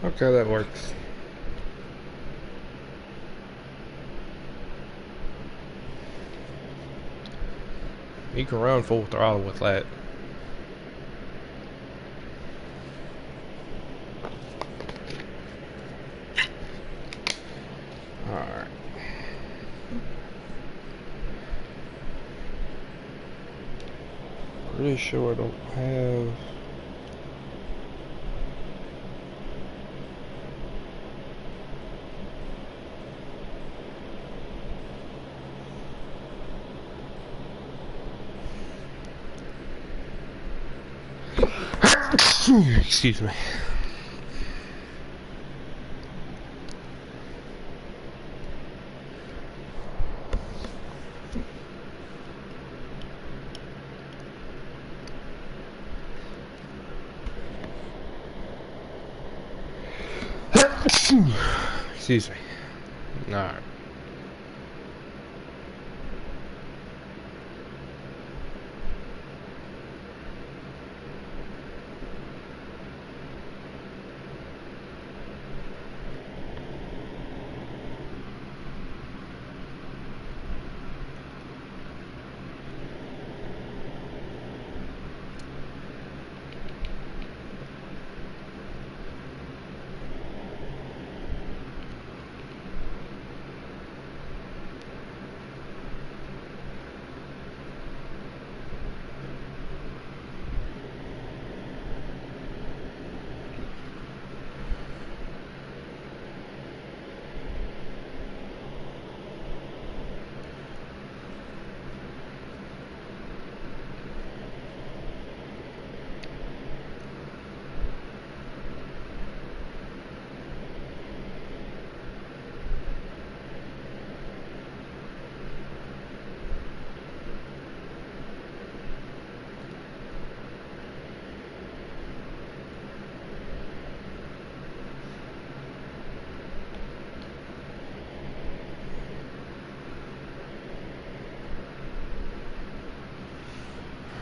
Okay, that works. You can run full throttle with that. Alright. Pretty sure I don't have... Excuse me. Excuse me. Alright.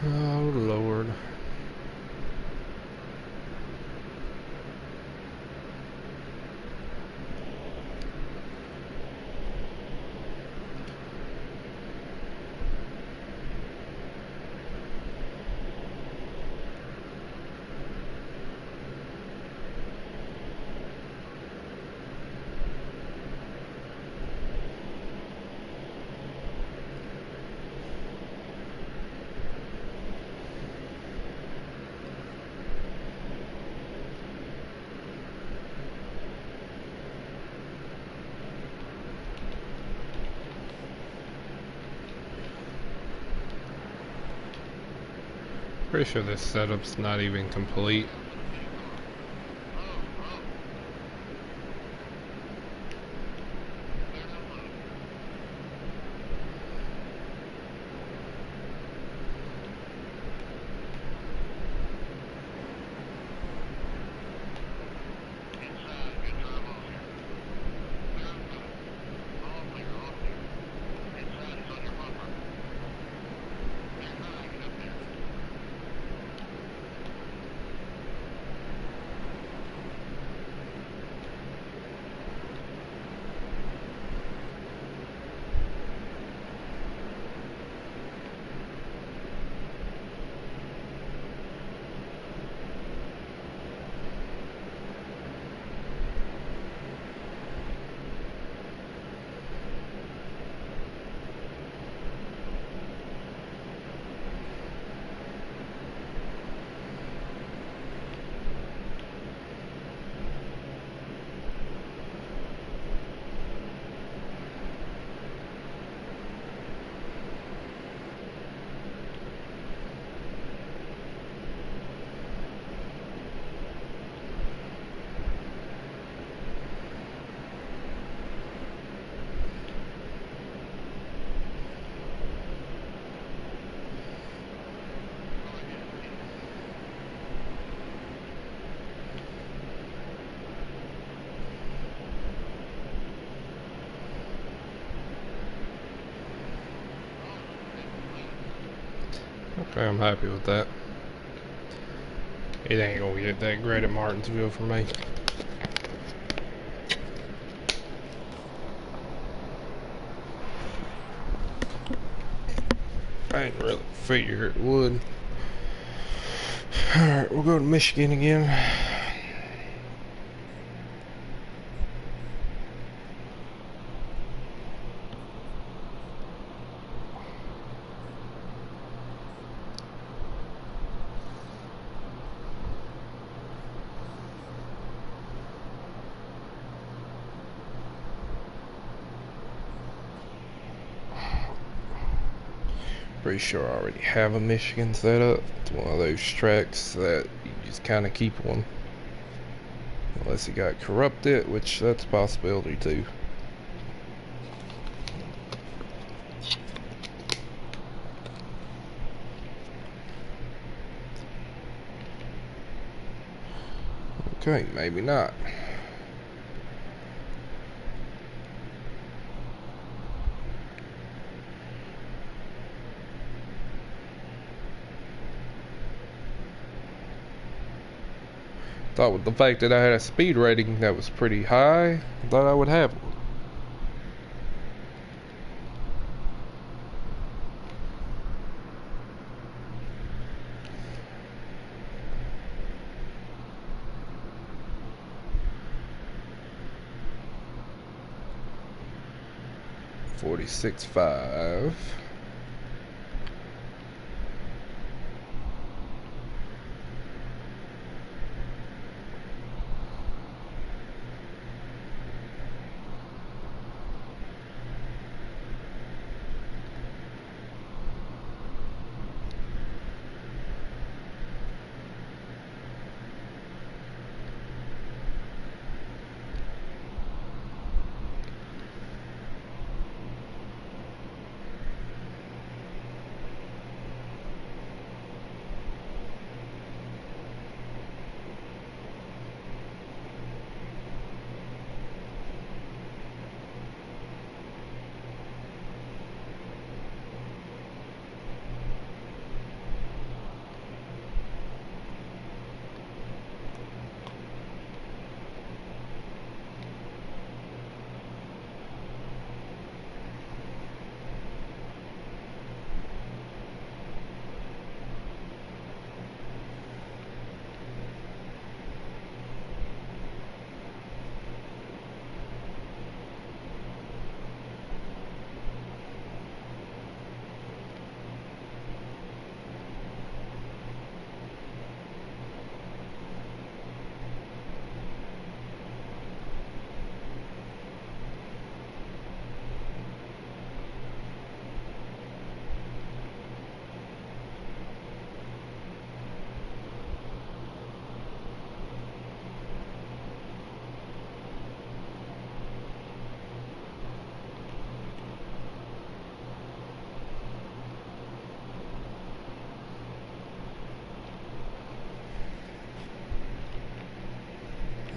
Oh, Lord. Pretty sure this setup's not even complete. Okay, I'm happy with that. It ain't gonna get that great at Martinsville for me. I didn't really figure it would. Alright, we'll go to Michigan again. Pretty sure I already have a Michigan set up. It's one of those tracks that you just kind of keep one. Unless it got corrupted, which that's a possibility too. Okay, maybe not. Thought with the fact that I had a speed rating that was pretty high, I thought I would have one. $46.5.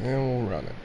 And we'll run it.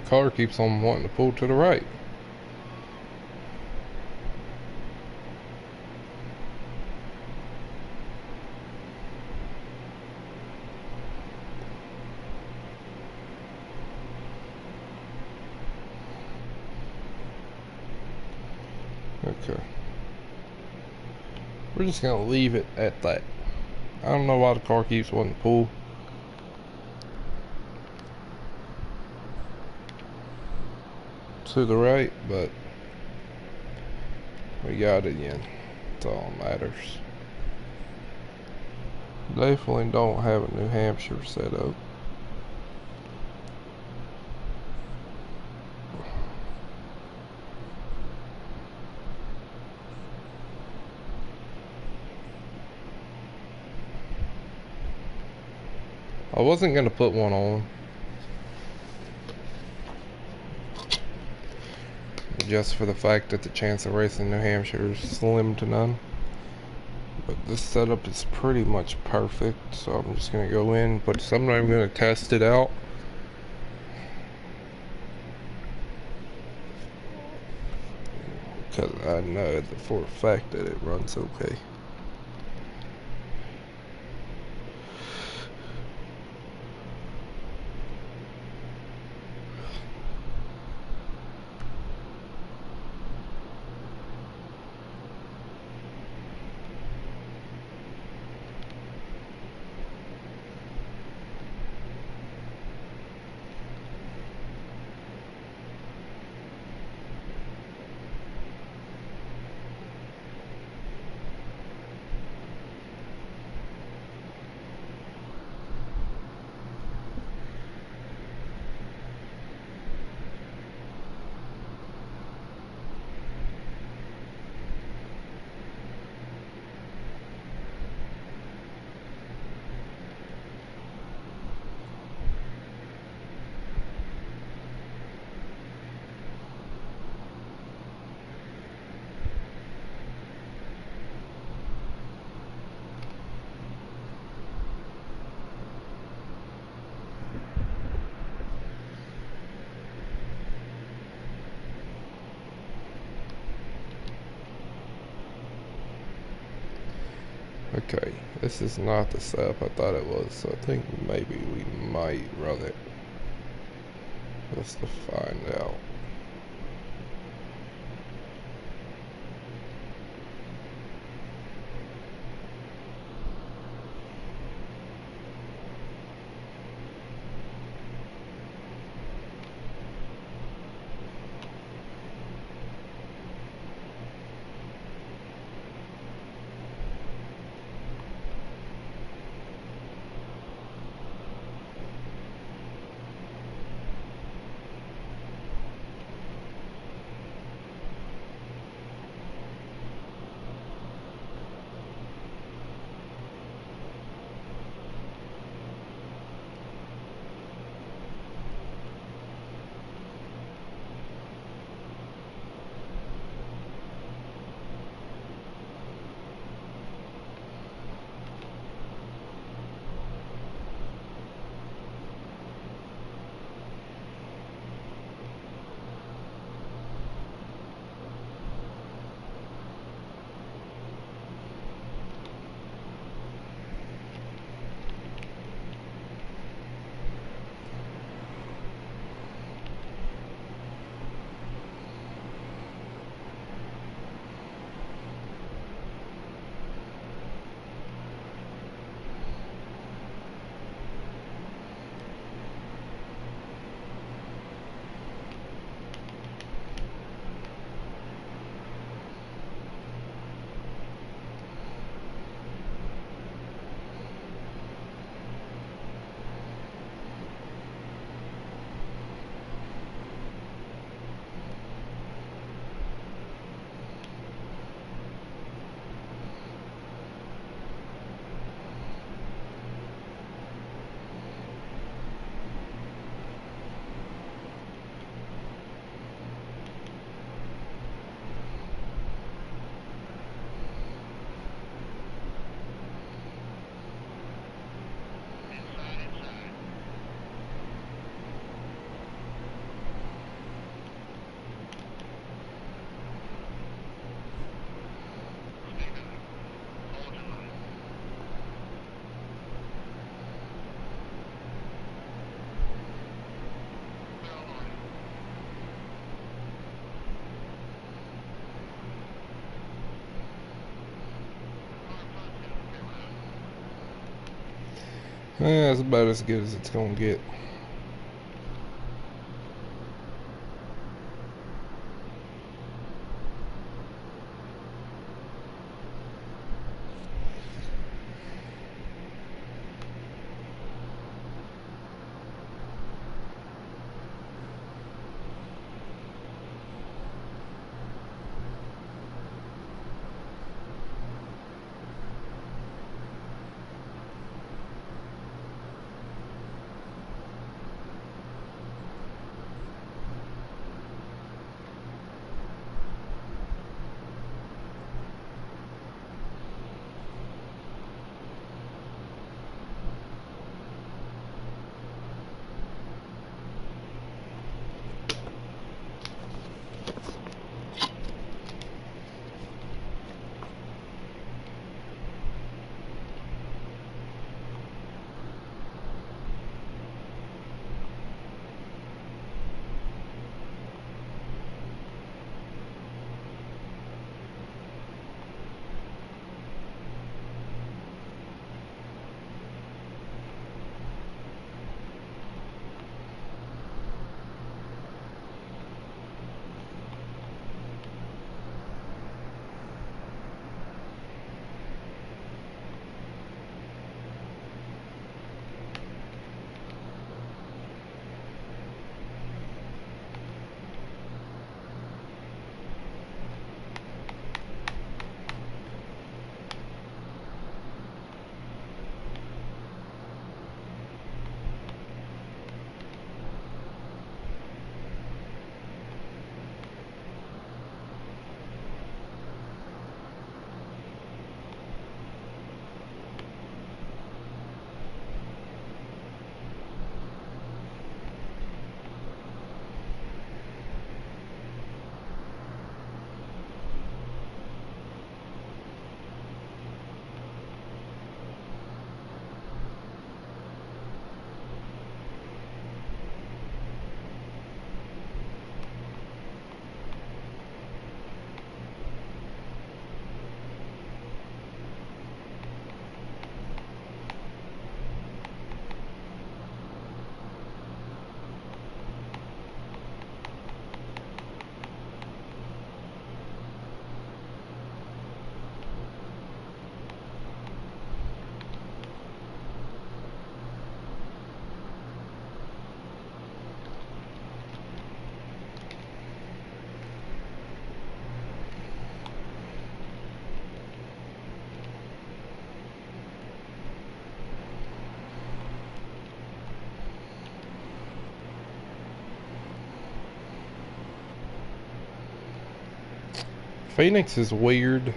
Car keeps on wanting to pull to the right. Okay. We're just gonna leave it at that. I don't know why the car keeps wanting to pull. To the right, but we got it in. That's all that matters. Definitely don't have a New Hampshire set up. I wasn't gonna put one on. just for the fact that the chance of racing New Hampshire is slim to none. But this setup is pretty much perfect, so I'm just gonna go in, but sometime I'm gonna test it out. Because I know for a fact that it runs okay. Okay, this is not the setup I thought it was, so I think maybe we might run it. Just to find out. It's about as good as it's gonna get. Phoenix is weird.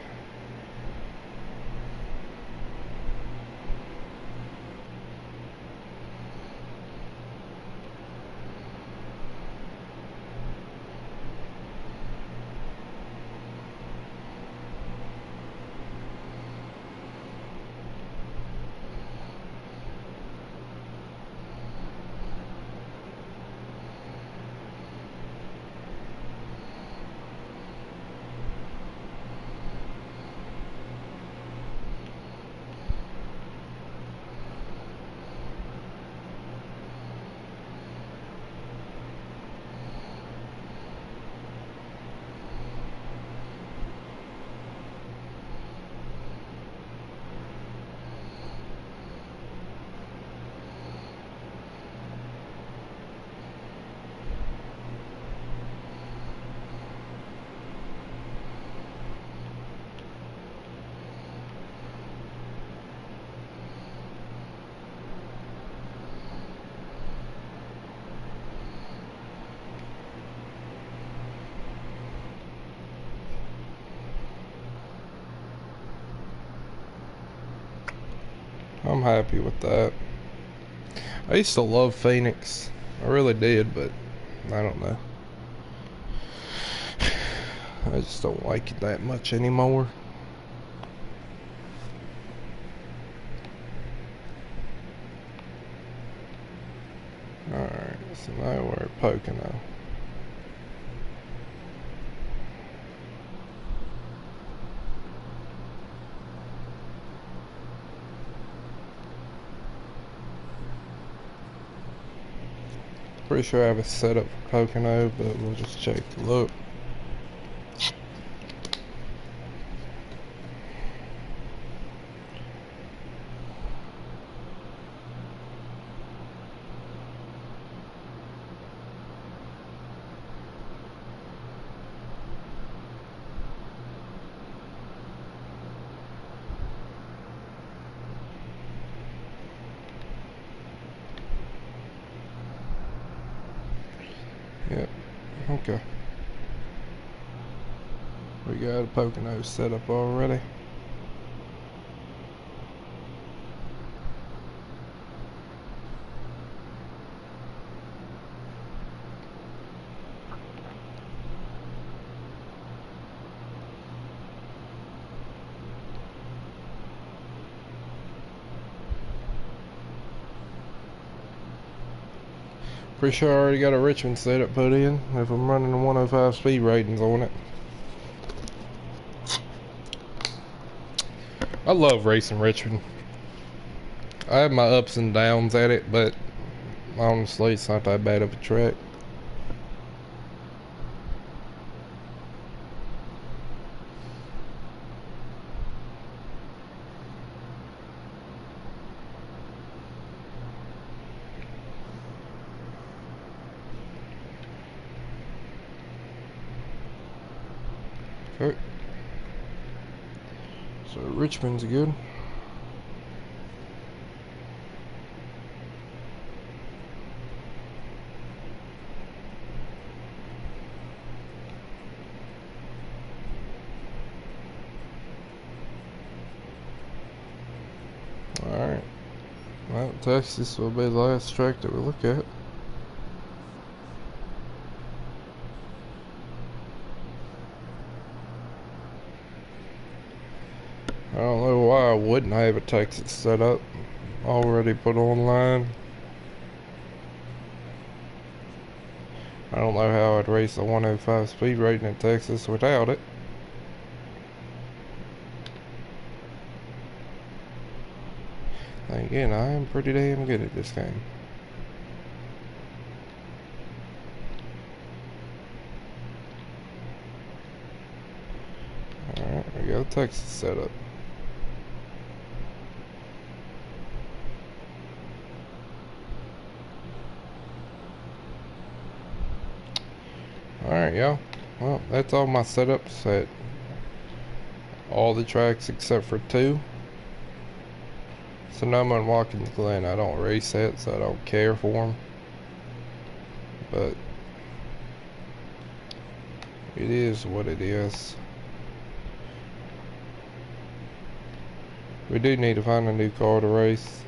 I'm happy with that. I used to love Phoenix. I really did, but I don't know. I just don't like it that much anymore. Alright, so now we're at Pocono. Pretty sure I have it set up for Pocono, but we'll just check the look. Yep, okay. We got a Pocono set up already. Pretty sure I already got a Richmond setup put in if I'm running the 105 speed ratings on it. I love racing Richmond. I have my ups and downs at it, but honestly it's not that bad of a track. Okay. So Richmond's good. Alright. Well, Texas will be the last track that we look at. I don't know why I wouldn't have a Texas set up already put online. I don't know how I'd race a 105 speed rating in Texas without it. Then again, I am pretty damn good at this game. Alright, we got a Texas set up. Alright, y'all. Well, that's all my setups at all the tracks except for 2. Sonoma and Watkins Glen, I don't race at, so I don't care for them. But it is what it is. We do need to find a new car to race.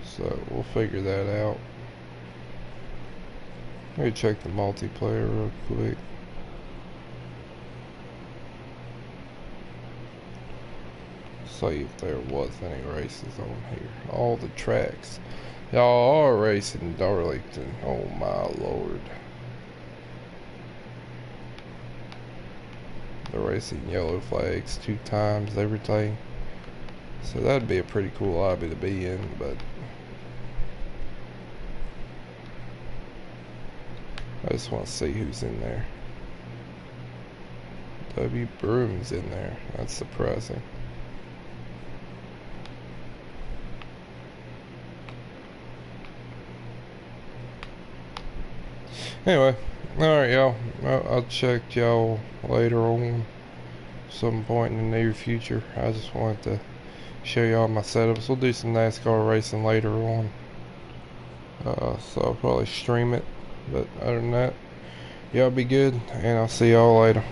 So we'll figure that out. Let me check the multiplayer real quick. See if there was any races on here. All the tracks. Y'all are racing Darlington. Oh my lord. They're racing yellow flags 2 times, everything. So that'd be a pretty cool lobby to be in, but I just want to see who's in there. W. Broom's in there. That's surprising. Anyway, alright y'all. I'll check y'all later on some point in the near future. I just wanted to show y'all my setups. We'll do some NASCAR racing later on. So I'll probably stream it. But other than that, y'all be good, and I'll see y'all later.